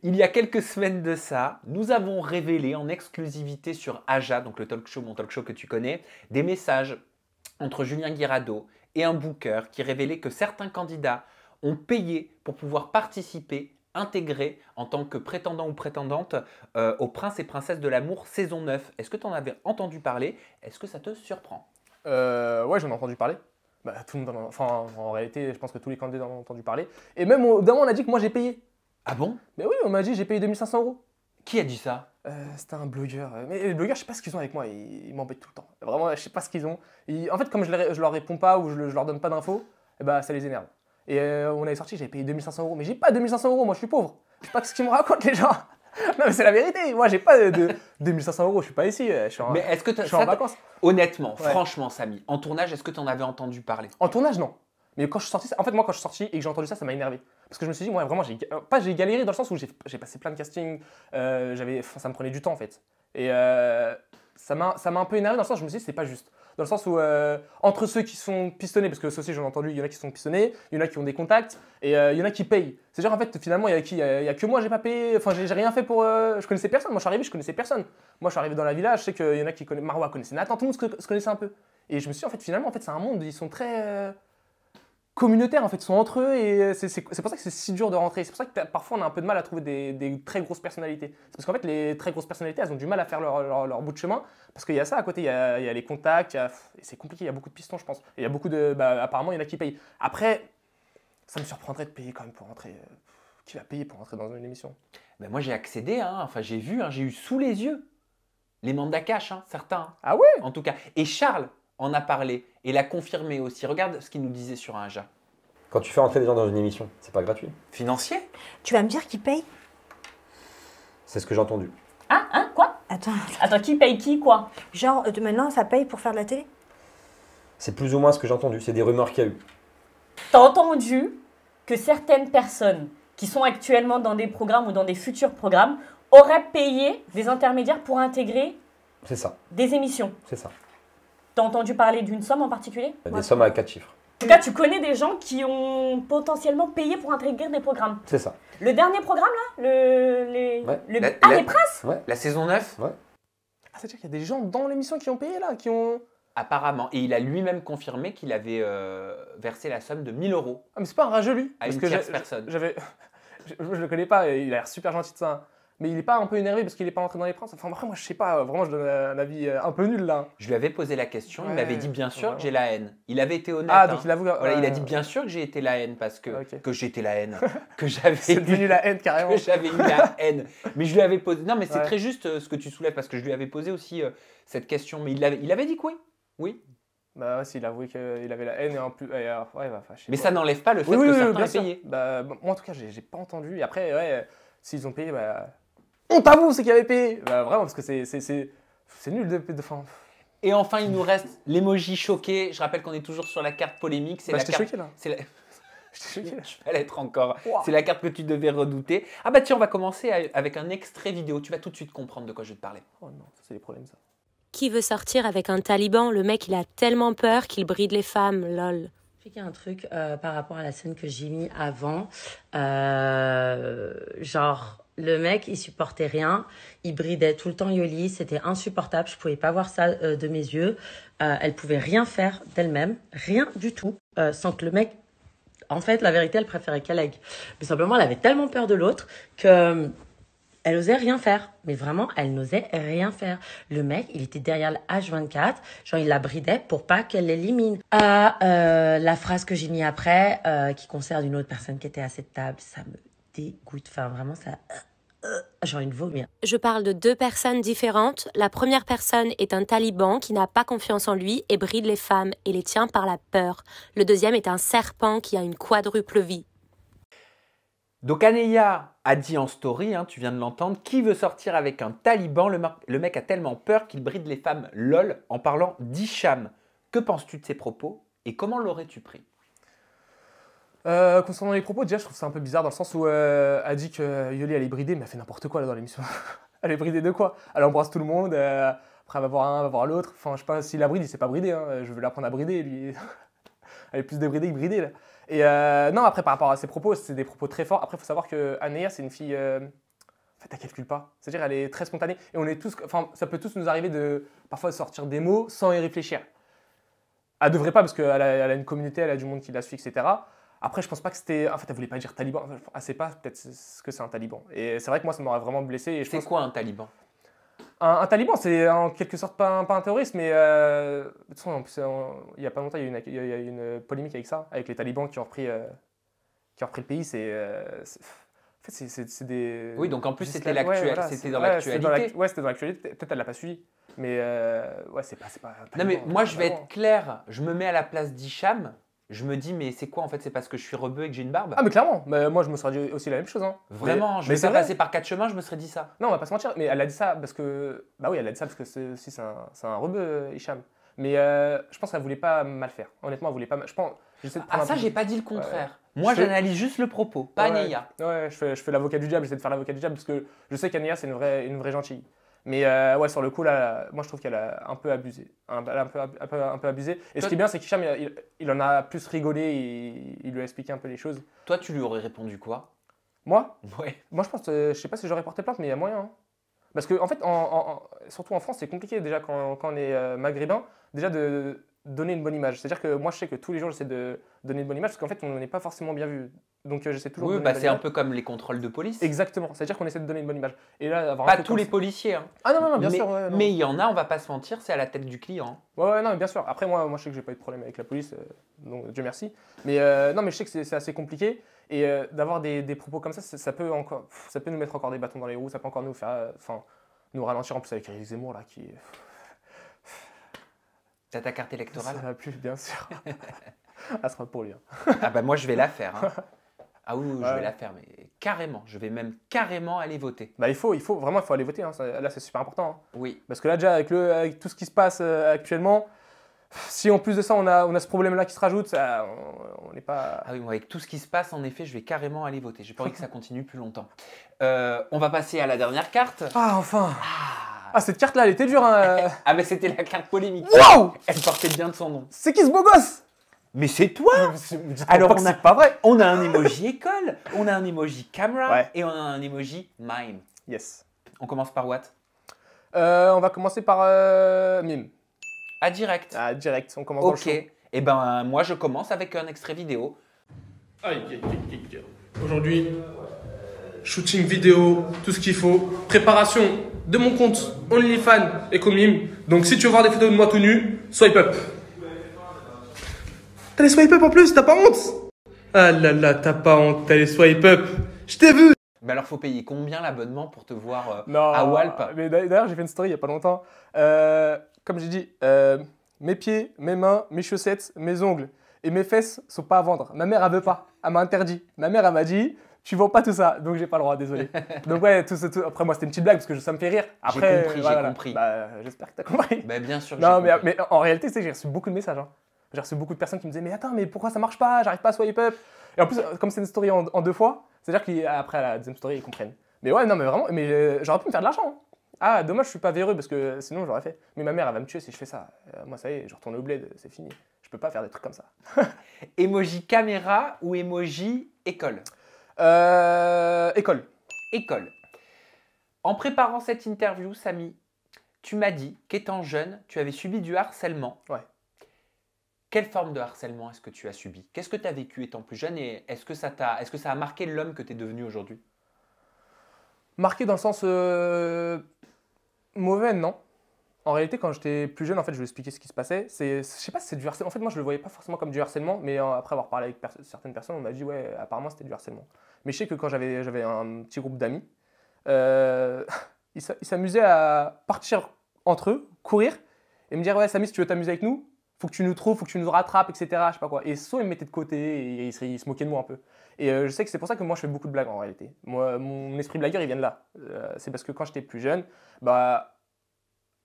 Speaker 1: Il y a quelques semaines de ça, nous avons révélé en exclusivité sur Aja, donc le talk show, mon talk show que tu connais, des messages entre Julien Guirado et un booker qui révélait que certains candidats ont payé pour pouvoir participer, intégrer en tant que prétendant ou prétendante au Prince et Princesse de l'amour saison 9. Est-ce que tu en avais entendu parler? Est-ce que ça te surprend?
Speaker 2: Ouais, j'en ai entendu parler. Tout le monde en réalité, je pense que tous les candidats en ont entendu parler. Et même, d'un moment, on a dit que moi, j'ai payé.
Speaker 1: Ah bon?
Speaker 2: Mais oui, on m'a dit j'ai payé 2500 €.
Speaker 1: Qui a dit ça?
Speaker 2: C'était un blogueur. Mais les blogueurs, je sais pas ce qu'ils ont avec moi, ils m'embêtent tout le temps. Vraiment, je sais pas ce qu'ils ont. En fait, comme je leur réponds pas ou je leur donne pas d'infos, eh ben, ça les énerve. Et on avait sorti, j'avais payé 2500 €. Mais j'ai pas 2500 €, moi je suis pauvre. Je sais pas ce qu'ils me racontent les gens. Non mais c'est la vérité, moi j'ai pas de 2500 €, je suis pas ici, je suis en,
Speaker 1: Mais est-ce que
Speaker 2: je suis en vacances.
Speaker 1: honnêtement,
Speaker 2: Ouais.
Speaker 1: franchement, Samy, en tournage, est-ce que tu en avais entendu parler?
Speaker 2: En tournage, non. Mais quand je suis sorti, en fait, moi, quand je suis sorti et que j'ai entendu ça, ça m'a énervé. Parce que je me suis dit, moi, vraiment, j'ai galéré dans le sens où j'ai passé plein de castings, ça me prenait du temps, en fait. Et ça m'a un peu énervé dans le sens où je me suis dit, c'est pas juste. Dans le sens où, entre ceux qui sont pistonnés, parce que ça aussi, j'en ai entendu, il y en a qui sont pistonnés, il y en a qui ont des contacts, et il y en a qui payent. C'est-à-dire, en fait, finalement, il y a que moi, j'ai pas payé, enfin, j'ai rien fait pour. Je connaissais personne. Moi, je suis arrivé, je connaissais personne. Moi, je suis arrivé dans la villa, je sais qu'il y en a qui connaissent. Marwa connaissait Nathan, tout le monde se connaissait un peu. Et je me suis dit, en fait, finalement, en fait, c'est un monde, ils sont très communautaires, en fait, ils sont entre eux, et c'est pour ça que c'est si dur de rentrer. C'est pour ça que parfois, on a un peu de mal à trouver des très grosses personnalités. C'est parce qu'en fait, les très grosses personnalités, elles ont du mal à faire leur bout de chemin, parce qu'il y a ça à côté, il y a les contacts, et c'est compliqué, il y a beaucoup de pistons, je pense. Et il y a beaucoup de. Apparemment, il y en a qui payent. Après, ça me surprendrait de payer quand même pour rentrer. Qui va payer pour rentrer dans une émission?
Speaker 1: Ben moi j'ai accédé, hein. Enfin j'ai vu, hein. J'ai eu sous les yeux les mandats cash, hein, certains, hein,
Speaker 2: Ah ouais?
Speaker 1: en tout cas. Et Charles en a parlé et l'a confirmé aussi. Regarde ce qu'il nous disait sur un Inja.
Speaker 4: Quand tu fais entrer des gens dans une émission, c'est pas gratuit.
Speaker 1: Financier?
Speaker 5: Tu vas me dire qui paye?
Speaker 4: C'est ce que j'ai entendu.
Speaker 6: Ah, hein, quoi? Attends, qui paye qui, quoi?
Speaker 5: Genre, maintenant, ça paye pour faire de la télé?
Speaker 4: C'est plus ou moins ce que j'ai entendu. C'est des rumeurs qu'il y a eu.
Speaker 6: T'as entendu que certaines personnes qui sont actuellement dans des programmes ou dans des futurs programmes auraient payé des intermédiaires pour intégrer
Speaker 4: C'est ça.
Speaker 6: des émissions.
Speaker 4: C'est ça.
Speaker 6: T'as entendu parler d'une somme en particulier?
Speaker 4: Des sommes à 4 chiffres.
Speaker 6: En tout cas, tu connais des gens qui ont potentiellement payé pour intégrer des programmes.
Speaker 4: C'est ça.
Speaker 6: Le dernier programme, là,
Speaker 4: Ouais.
Speaker 6: les princes?
Speaker 4: Ouais.
Speaker 1: La saison 9?
Speaker 4: Ouais.
Speaker 2: Ah, c'est-à-dire qu'il y a des gens dans l'émission qui ont payé là, qui ont.
Speaker 1: Apparemment. Et il a lui-même confirmé qu'il avait versé la somme de 1000 €.
Speaker 2: Ah, mais c'est pas un rageux lui.
Speaker 1: À une tierce personne.
Speaker 2: Je le connais pas, il a l'air super gentil de ça. Hein. Mais il est pas un peu énervé parce qu'il est pas rentré dans les princes. Enfin, après, moi je sais pas, vraiment je donne un avis un peu nul là.
Speaker 1: Je lui avais posé la question, il
Speaker 2: Ouais,
Speaker 1: m'avait dit bien sûr
Speaker 2: ouais.
Speaker 1: que j'ai la haine. Il avait été honnête.
Speaker 2: Ah, donc
Speaker 1: hein.
Speaker 2: il avoue.
Speaker 1: Voilà, il a dit bien sûr que j'ai été la haine parce que,
Speaker 2: Ok.
Speaker 1: que j'étais la haine, que j'avais
Speaker 2: C'est devenu la haine carrément.
Speaker 1: que j'avais eu la haine. Mais je lui avais posé. Non, mais c'est
Speaker 2: Ouais.
Speaker 1: très juste ce que tu soulèves parce que je lui avais posé aussi cette question. Mais il avait dit que oui. Oui.
Speaker 2: Bah ouais, s'il avouait qu'il avait la haine et en plus. Ouais, bah, je sais
Speaker 1: Mais
Speaker 2: pas.
Speaker 1: ça n'enlève pas le fait
Speaker 2: Oui,
Speaker 1: que
Speaker 2: oui, oui,
Speaker 1: certains
Speaker 2: bien
Speaker 1: aient
Speaker 2: sûr.
Speaker 1: payé.
Speaker 2: Bah, moi en tout cas, j'ai pas entendu. Et après, ouais, s'ils ont payé, bah. On t'avoue ceux qui avaient payé. Bah vraiment, parce que c'est nul de fin.
Speaker 1: Et enfin, il nous reste l'emoji choqué. Je rappelle qu'on est toujours sur la carte polémique. C'est
Speaker 2: Bah,
Speaker 1: la
Speaker 2: je t'ai
Speaker 1: carte.
Speaker 2: choqué là.
Speaker 1: C'est la...
Speaker 2: Je t'ai choqué là.
Speaker 1: Je vais l'être encore.
Speaker 2: Wow.
Speaker 1: C'est la carte que tu devais redouter. Ah bah tiens, on va commencer avec un extrait vidéo. Tu vas tout de suite comprendre de quoi je vais te parler.
Speaker 2: Oh non, ça c'est les problèmes ça.
Speaker 7: Qui veut sortir avec un taliban? Le mec, il a tellement peur qu'il bride les femmes, lol.
Speaker 8: Expliquer un truc par rapport à la scène que j'ai mis avant. Genre, le mec, il supportait rien. Il bridait tout le temps Yoli. C'était insupportable. Je pouvais pas voir ça de mes yeux. Elle pouvait rien faire d'elle-même. Rien du tout. Sans que le mec... En fait, la vérité, elle préférait Kaleg. Mais simplement, elle avait tellement peur de l'autre que... Elle osait rien faire, mais vraiment, elle n'osait rien faire. Le mec, il était derrière le H24, genre il la bridait pour pas qu'elle l'élimine. La phrase que j'ai mis après, qui concerne une autre personne qui était à cette table, ça me dégoûte. Enfin, vraiment, ça... j'ai envie de vomir.
Speaker 7: Je parle de deux personnes différentes. La première personne est un taliban qui n'a pas confiance en lui et bride les femmes et les tient par la peur. Le deuxième est un serpent qui a une quadruple vie.
Speaker 1: Donc Aneya a dit en story, hein, tu viens de l'entendre, qui veut sortir avec un taliban? Le mec a tellement peur qu'il bride les femmes lol en parlant d'Hicham. Que penses-tu de ces propos et comment l'aurais-tu pris?
Speaker 2: Concernant les propos, déjà je trouve ça un peu bizarre dans le sens où elle a dit que Yoli allait brider, mais elle fait n'importe quoi là dans l'émission. Elle est bridée de quoi? Elle embrasse tout le monde, après elle va voir un, elle va voir l'autre. Enfin, je sais pas, s'il la bride, il sait pas brider. Hein. Je veux l'apprendre à brider, lui. Elle est plus débridée que bridée là. Et non, après par rapport à ses propos, c'est des propos très forts. Après, il faut savoir que Aneya, c'est une fille. En fait, elle calcule pas. C'est-à-dire, elle est très spontanée. Et on est tous. Enfin, ça peut tous nous arriver de parfois sortir des mots sans y réfléchir. Elle devrait pas parce qu'elle a une communauté, elle a du monde qui la suit, etc. Après, je pense pas que c'était. En fait, elle voulait pas dire taliban. Elle sait pas peut-être ce que c'est un taliban. Et c'est vrai que moi, ça m'aurait vraiment blessé. Et je
Speaker 1: C'est
Speaker 2: pense...
Speaker 1: quoi un taliban?
Speaker 2: Un taliban, c'est en quelque sorte pas un terroriste, mais de toute façon, en plus, il y a pas longtemps, il y a eu une polémique avec ça, avec les talibans qui ont repris le pays. fait, c'est des.
Speaker 1: Oui, donc en plus,
Speaker 2: juste
Speaker 1: c'était
Speaker 2: là- ouais,
Speaker 1: l'actuel,
Speaker 2: voilà,
Speaker 1: c'était
Speaker 2: c'est-
Speaker 1: dans
Speaker 2: ouais, c'était
Speaker 1: l'actualité.
Speaker 2: Ouais, c'était dans l'actualité. Peut-être elle l'a pas suivi. Mais ouais, c'est pas.
Speaker 1: Non, mais
Speaker 2: talibant,
Speaker 1: moi, je vais
Speaker 2: vraiment.
Speaker 1: être clair. Je me mets à la place d'Hicham. Je me dis, mais c'est quoi en fait? C'est parce que je suis rebeu et que j'ai une barbe?
Speaker 2: Ah, mais clairement, mais moi je me serais dit aussi la même chose. Hein.
Speaker 1: Vraiment, je
Speaker 2: mais
Speaker 1: vais
Speaker 2: c'est
Speaker 1: pas
Speaker 2: vrai.
Speaker 1: passer par 4 chemins, je me serais dit ça.
Speaker 2: Non, on va pas se mentir, mais elle a dit ça parce que. Bah oui, elle a dit ça parce que c'est un rebeu, Hicham. Mais je pense qu'elle voulait pas mal faire. Honnêtement, elle voulait pas mal. Je pense. J'essaie de prendre
Speaker 1: Ah,
Speaker 2: un
Speaker 1: ça,
Speaker 2: peu-
Speaker 1: j'ai pas dit le contraire. Moi,
Speaker 2: Je fais-
Speaker 1: j'analyse juste le propos, pas
Speaker 2: Ouais,
Speaker 1: Neya.
Speaker 2: Ouais, je fais l'avocat du diable, j'essaie de faire l'avocat du diable parce que je sais qu'Ania c'est une vraie gentille. Mais ouais, sur le coup, là, moi je trouve qu'elle a un peu abusé. Elle a un peu abusé. Et ce qui est bien, c'est qu'Hicham, il en a plus rigolé et il lui a expliqué un peu les choses.
Speaker 1: Toi, tu lui aurais répondu quoi?
Speaker 2: Moi,
Speaker 1: Ouais.
Speaker 2: je pense, je sais pas si j'aurais porté plainte, mais il y a moyen. Hein. Parce que, en fait, surtout en France, c'est compliqué déjà quand on est maghrébin, déjà de donner une bonne image. C'est-à-dire que moi, je sais que tous les jours, j'essaie de donner une bonne image parce qu'en fait, on n'est pas forcément bien vu. Donc, j'essaie toujours de
Speaker 1: Oui,
Speaker 2: donner
Speaker 1: bah
Speaker 2: une bonne
Speaker 1: c'est un
Speaker 2: image.
Speaker 1: peu comme les contrôles de police.
Speaker 2: Exactement. C'est-à-dire qu'on essaie de donner une bonne image. Et là, avoir un
Speaker 1: Pas
Speaker 2: truc
Speaker 1: tous
Speaker 2: comme
Speaker 1: les
Speaker 2: ça-
Speaker 1: policiers. Hein.
Speaker 2: Ah non, bien
Speaker 1: mais,
Speaker 2: sûr. Ouais, non.
Speaker 1: mais il y en a, on va pas se mentir, c'est à la tête du client.
Speaker 2: Ouais, non, mais bien sûr. Après, moi, je sais que j'ai pas eu de problème avec la police, donc Dieu merci. Mais non, mais je sais que c'est assez compliqué. Et d'avoir des propos comme ça peut nous mettre encore des bâtons dans les roues, ça peut encore nous faire, nous ralentir en plus avec Éric Zemmour là qui.
Speaker 1: T'as ta carte électorale?
Speaker 2: Ça va plus, bien sûr. Elle sera pour lui. Hein.
Speaker 1: Ah bah moi je vais la faire. Hein. Ah oui, je
Speaker 2: Ouais.
Speaker 1: vais la faire, mais carrément. Je vais même carrément aller voter.
Speaker 2: Bah, il faut aller voter. Hein. Là, c'est super important. Hein.
Speaker 1: Oui.
Speaker 2: Parce que là, déjà, avec tout ce qui se passe actuellement, si en plus de ça, on a ce problème-là qui se rajoute, on n'est pas.
Speaker 1: Ah oui, moi, avec tout ce qui se passe, en effet, je vais carrément aller voter. J'ai pas envie que ça continue plus longtemps. On va passer à la dernière carte.
Speaker 2: Ah, enfin.
Speaker 1: Ah,
Speaker 2: Ah, cette carte-là, elle était dure. Hein.
Speaker 1: ah mais c'était la carte polémique.
Speaker 2: Waouh.
Speaker 1: Elle portait bien de son nom.
Speaker 2: C'est qui ce beau gosse?
Speaker 1: Mais c'est toi.
Speaker 2: Alors,
Speaker 1: Alors,
Speaker 2: c'est pas vrai.
Speaker 1: on a un emoji école, on a un emoji camera
Speaker 2: Ouais.
Speaker 1: et on a un emoji mime.
Speaker 2: Yes.
Speaker 1: On commence par what?
Speaker 2: On va commencer par Mime.
Speaker 1: Ah, direct.
Speaker 2: Ah, direct, on commence dans le
Speaker 1: Ok.
Speaker 2: show.
Speaker 1: Et ben moi je commence avec un extrait vidéo.
Speaker 3: Aujourd'hui, shooting vidéo, tout ce qu'il faut. Préparation de mon compte OnlyFans et Comim. Donc si tu veux voir des photos de moi tout nu, swipe up. T'as les swipe up en plus, t'as pas honte? Ah là là, t'as pas honte, t'as les swipe up. Je t'ai vu.
Speaker 1: Mais alors faut payer combien l'abonnement pour te voir
Speaker 2: Non,
Speaker 1: à Walp?
Speaker 2: mais d'ailleurs, j'ai fait une story il y a pas longtemps. Comme j'ai dit, mes pieds, mes mains, mes chaussettes, mes ongles et mes fesses sont pas à vendre. Ma mère, elle veut pas. Elle m'a interdit. Ma mère, elle m'a dit, tu vends pas tout ça. Donc, j'ai pas le droit, désolé. Donc, ouais, après, moi, c'était une petite blague parce que ça me fait rire. Après,
Speaker 1: compris, j'ai
Speaker 2: voilà.
Speaker 1: compris.
Speaker 2: Bah, j'espère que t'as compris.
Speaker 1: Bah bien sûr que
Speaker 2: Non,
Speaker 1: j'ai compris.
Speaker 2: mais en réalité, c'est que j'ai reçu beaucoup de messages. Hein. J'ai reçu beaucoup de personnes qui me disaient, mais attends, mais pourquoi ça marche pas? J'arrive pas à swipe up. Et en plus, comme c'est une story en 2 fois, c'est-à-dire qu'après la deuxième story, ils comprennent. Mais ouais, non, mais vraiment, mais j'aurais pu me faire de l'argent. Hein. Ah, dommage, je suis pas véreux parce que sinon j'aurais fait. Mais ma mère, elle va me tuer si je fais ça. Moi, ça y est, je retourne au bled, c'est fini. Je peux pas faire des trucs comme ça.
Speaker 1: Emoji caméra ou emoji école?
Speaker 2: École.
Speaker 1: École. En préparant cette interview, Samy, tu m'as dit qu'étant jeune, tu avais subi du harcèlement.
Speaker 2: Ouais.
Speaker 1: Quelle forme de harcèlement est-ce que tu as subi? Qu'est-ce que tu as vécu étant plus jeune et est-ce que ça a marqué l'homme que tu es devenu aujourd'hui?
Speaker 2: Marqué dans le sens mauvais, non. En réalité, quand j'étais plus jeune, en fait, je vais expliquer ce qui se passait. Je sais pas si c'est du harcèlement. En fait, moi, je le voyais pas forcément comme du harcèlement, mais après avoir parlé avec certaines personnes, on m'a dit, ouais, apparemment, c'était du harcèlement. Mais je sais que quand j'avais un petit groupe d'amis, ils s'amusaient à partir entre eux, courir, et me dire, ouais, Samy, si tu veux t'amuser avec nous, faut que tu nous trouves, faut que tu nous rattrapes, etc. Je sais pas quoi. Et soit ils me mettaient de côté et ils se moquaient de moi un peu. Et je sais que c'est pour ça que moi je fais beaucoup de blagues en réalité. Moi, mon esprit blagueur il vient de là. C'est parce que quand j'étais plus jeune, bah,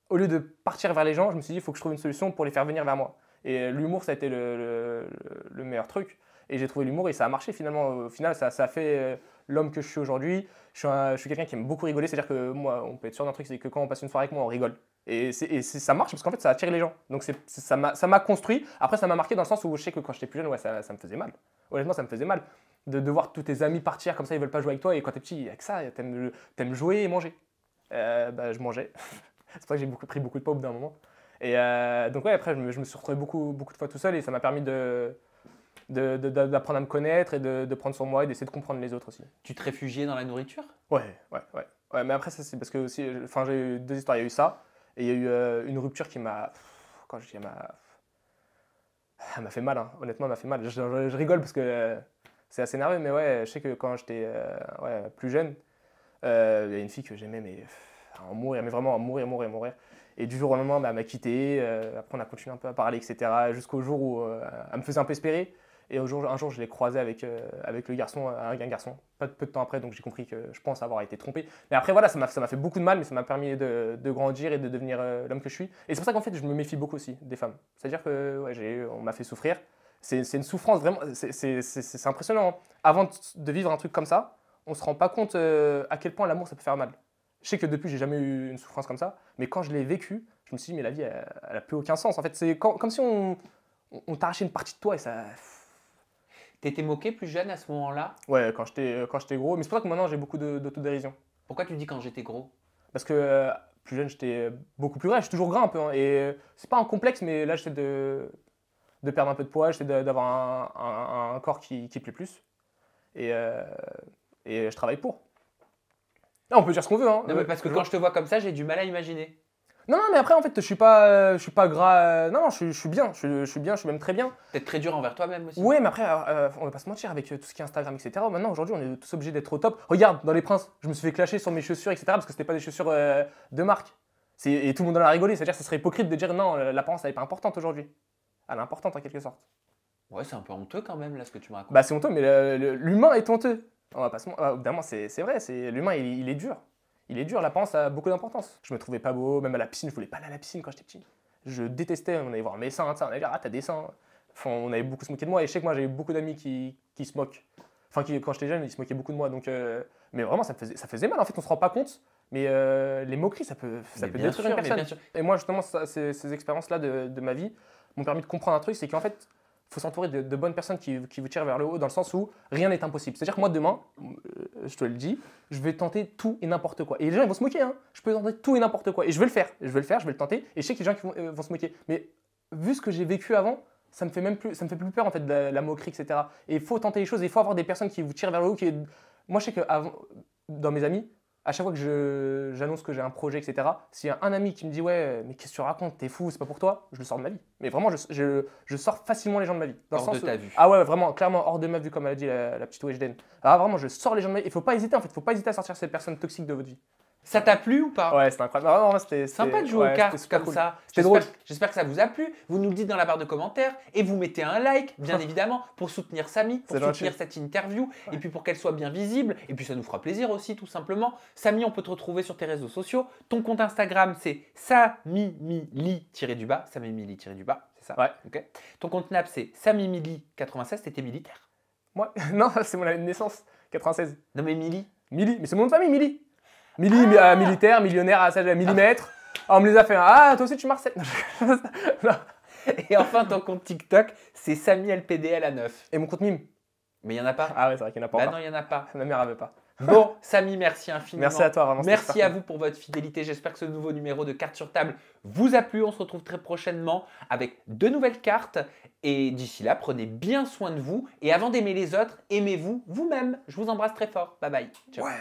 Speaker 2: au lieu de partir vers les gens, je me suis dit il faut que je trouve une solution pour les faire venir vers moi. Et l'humour ça a été le meilleur truc. Et j'ai trouvé l'humour et ça a marché finalement. Au final ça a fait l'homme que je suis aujourd'hui. Je suis quelqu'un qui aime beaucoup rigoler. C'est-à-dire que moi on peut être sûr d'un truc, c'est que quand on passe une soirée avec moi on rigole. Et ça marche parce qu'en fait ça attire les gens. Donc ça m'a construit. Après ça m'a marqué dans le sens où je sais que quand j'étais plus jeune, ouais, ça me faisait mal. Honnêtement ça me faisait mal. De voir tous tes amis partir comme ça, ils veulent pas jouer avec toi. Et quand t'es petit, il y a que ça, t'aimes jouer et manger. Bah, je mangeais. C'est pour ça que j'ai pris beaucoup de pops d'un moment. Et donc ouais, après je me suis retrouvé beaucoup de fois tout seul et ça m'a permis d'apprendre à me connaître et de prendre sur moi et d'essayer de comprendre les autres aussi.
Speaker 1: Tu te réfugiais dans la nourriture?
Speaker 2: Ouais, mais après ça c'est parce que aussi, enfin j'ai eu 2 histoires, il y a eu ça et il y a eu une rupture qui m'a, quand je dis elle m'a fait mal, hein. Honnêtement elle m'a fait mal. Je rigole parce que c'est assez nerveux, mais ouais, je sais que quand j'étais plus jeune, il y a une fille que j'aimais, mais à en mourir, mais vraiment à mourir, mourir, mourir. Et du jour au lendemain, bah, elle m'a quitté. Après, on a continué un peu à parler, etc. Jusqu'au jour où elle me faisait un peu espérer. Et un jour, je l'ai croisée avec le garçon, un garçon, peu de temps après, donc j'ai compris que je pense avoir été trompé. Mais après, voilà, ça m'a fait beaucoup de mal, mais ça m'a permis de grandir et de devenir l'homme que je suis. Et c'est pour ça qu'en fait, je me méfie beaucoup aussi des femmes. C'est-à-dire que ouais, on m'a fait souffrir. C'est une souffrance vraiment, c'est impressionnant. Avant de vivre un truc comme ça, on ne se rend pas compte à quel point l'amour, ça peut faire mal. Je sais que depuis, j'ai jamais eu une souffrance comme ça, mais quand je l'ai vécu, je me suis dit, mais la vie, elle a plus aucun sens. En fait, c'est comme si on t'arrachait une partie de toi et ça.
Speaker 1: T'étais moqué plus jeune à ce moment-là?
Speaker 2: Ouais, quand j'étais gros. Mais c'est pour ça que maintenant, j'ai beaucoup d'autodérision.
Speaker 1: Pourquoi tu dis quand j'étais gros?
Speaker 2: Parce que plus jeune, j'étais beaucoup plus gras. Je suis toujours gras un peu. Hein, et c'est pas un complexe, mais là, j'essaie de perdre un peu de poids. J'essaie d'avoir un corps qui plaît plus. Et je travaille pour. Là, on peut dire ce qu'on veut. Hein.
Speaker 1: Non, mais parce que quand je te vois comme ça, j'ai du mal à imaginer.
Speaker 2: Non, mais après, en fait, je suis pas gras. Non, je suis bien. Je suis bien, je suis même très bien.
Speaker 1: Peut-être très dur envers toi-même aussi.
Speaker 2: Ouais, mais après, on va pas se mentir, avec tout ce qui est Instagram, etc. Maintenant, aujourd'hui, on est tous obligés d'être au top. Regarde, dans Les Princes, je me suis fait clasher sur mes chaussures, etc. Parce que c'était pas des chaussures de marque. Et tout le monde en a rigolé. C'est-à-dire que ça serait hypocrite de dire non, l'apparence, elle est pas importante aujourd'hui. Elle est importante en quelque sorte.
Speaker 1: Ouais, c'est un peu honteux quand même, là, ce que tu me racontes.
Speaker 2: Bah, c'est honteux, mais l'humain est honteux. On va pas se mentir. Évidemment, c'est vrai, l'humain, il est dur. Il est dur, l'apparence a beaucoup d'importance. Je me trouvais pas beau, même à la piscine, je voulais pas aller à la piscine quand j'étais petit. Je détestais, on allait voir mes seins, on allait dire, ah, t'as des seins. Enfin, on avait beaucoup se moqué de moi, et je sais que moi, j'avais beaucoup d'amis qui se moquent. Enfin, quand j'étais jeune, ils se moquaient beaucoup de moi, donc... Mais vraiment, ça faisait mal, en fait, on se rend pas compte, mais les moqueries, ça peut détruire une personne. Et moi, justement, ces expériences-là de ma vie m'ont permis de comprendre un truc, c'est qu'en fait, il faut s'entourer de bonnes personnes qui vous tirent vers le haut, dans le sens où rien n'est impossible. C'est-à-dire que moi, demain, je te le dis, je vais tenter tout et n'importe quoi. Et les gens, ils vont se moquer, hein. Je peux tenter tout et n'importe quoi. Et je vais le faire, je vais le tenter. Et je sais qu'il y a des gens qui vont se moquer. Mais vu ce que j'ai vécu avant, ça me fait plus peur, en fait, de la moquerie, etc. Et il faut tenter les choses, il faut avoir des personnes qui vous tirent vers le haut. Moi, je sais que dans mes amis, à chaque fois que j'annonce que j'ai un projet, etc., s'il y a un ami qui me dit « Ouais, mais qu'est-ce que tu racontes? T'es fou, c'est pas pour toi », je le sors de ma vie. Mais vraiment, je sors facilement les gens de ma vie.
Speaker 1: Hors de ta vue.
Speaker 2: Ah ouais, vraiment, clairement, hors de ma vue, comme elle a dit la petite Weshden. Ah vraiment, je sors les gens de ma vie. Il faut pas hésiter, en fait. Il faut pas hésiter à sortir ces personnes toxiques de votre vie.
Speaker 1: Ça t'a plu ou pas?
Speaker 2: Ouais, c'était incroyable. Non, c'était
Speaker 1: sympa de jouer aux cartes comme
Speaker 2: cool.
Speaker 1: ça.
Speaker 2: C'était drôle.
Speaker 1: J'espère que ça vous a plu. Vous nous le dites dans la barre de commentaires et vous mettez un like, bien évidemment, pour soutenir Samy, pour soutenir cette interview et puis pour qu'elle soit bien visible. Et puis ça nous fera plaisir aussi, tout simplement. Samy, on peut te retrouver sur tes réseaux sociaux. Ton compte Instagram, c'est samimili-du-bas. Samimili-du-bas, c'est ça?
Speaker 2: Ouais.
Speaker 1: Ok. Ton compte Snap, c'est samimili96. T'étais militaire?
Speaker 2: Moi non, c'est mon année de naissance, 96.
Speaker 1: Non mais Mili?
Speaker 2: Mili, mais c'est mon nom de famille, Mili. Militaire, millionnaire, millimètre. Ah, on me les a fait. Ah, toi aussi tu marches. Non.
Speaker 1: Et enfin, ton compte TikTok, c'est SamyLPDL9.
Speaker 2: Et mon compte mime.
Speaker 1: Mais il n'y en a pas.
Speaker 2: Ah ouais, c'est vrai qu'il n'y en a pas.
Speaker 1: Bah
Speaker 2: encore.
Speaker 1: non, il n'y en a pas.
Speaker 2: Ma mère avait pas.
Speaker 1: Bon, Samy, merci infiniment.
Speaker 2: Merci à toi, vraiment.
Speaker 1: Merci à vous pour votre fidélité. J'espère que ce nouveau numéro de Cartes sur table vous a plu. On se retrouve très prochainement avec de nouvelles cartes. Et d'ici là, prenez bien soin de vous. Et avant d'aimer les autres, aimez-vous vous-même. Je vous embrasse très fort. Bye bye. Ciao.
Speaker 2: Ouais.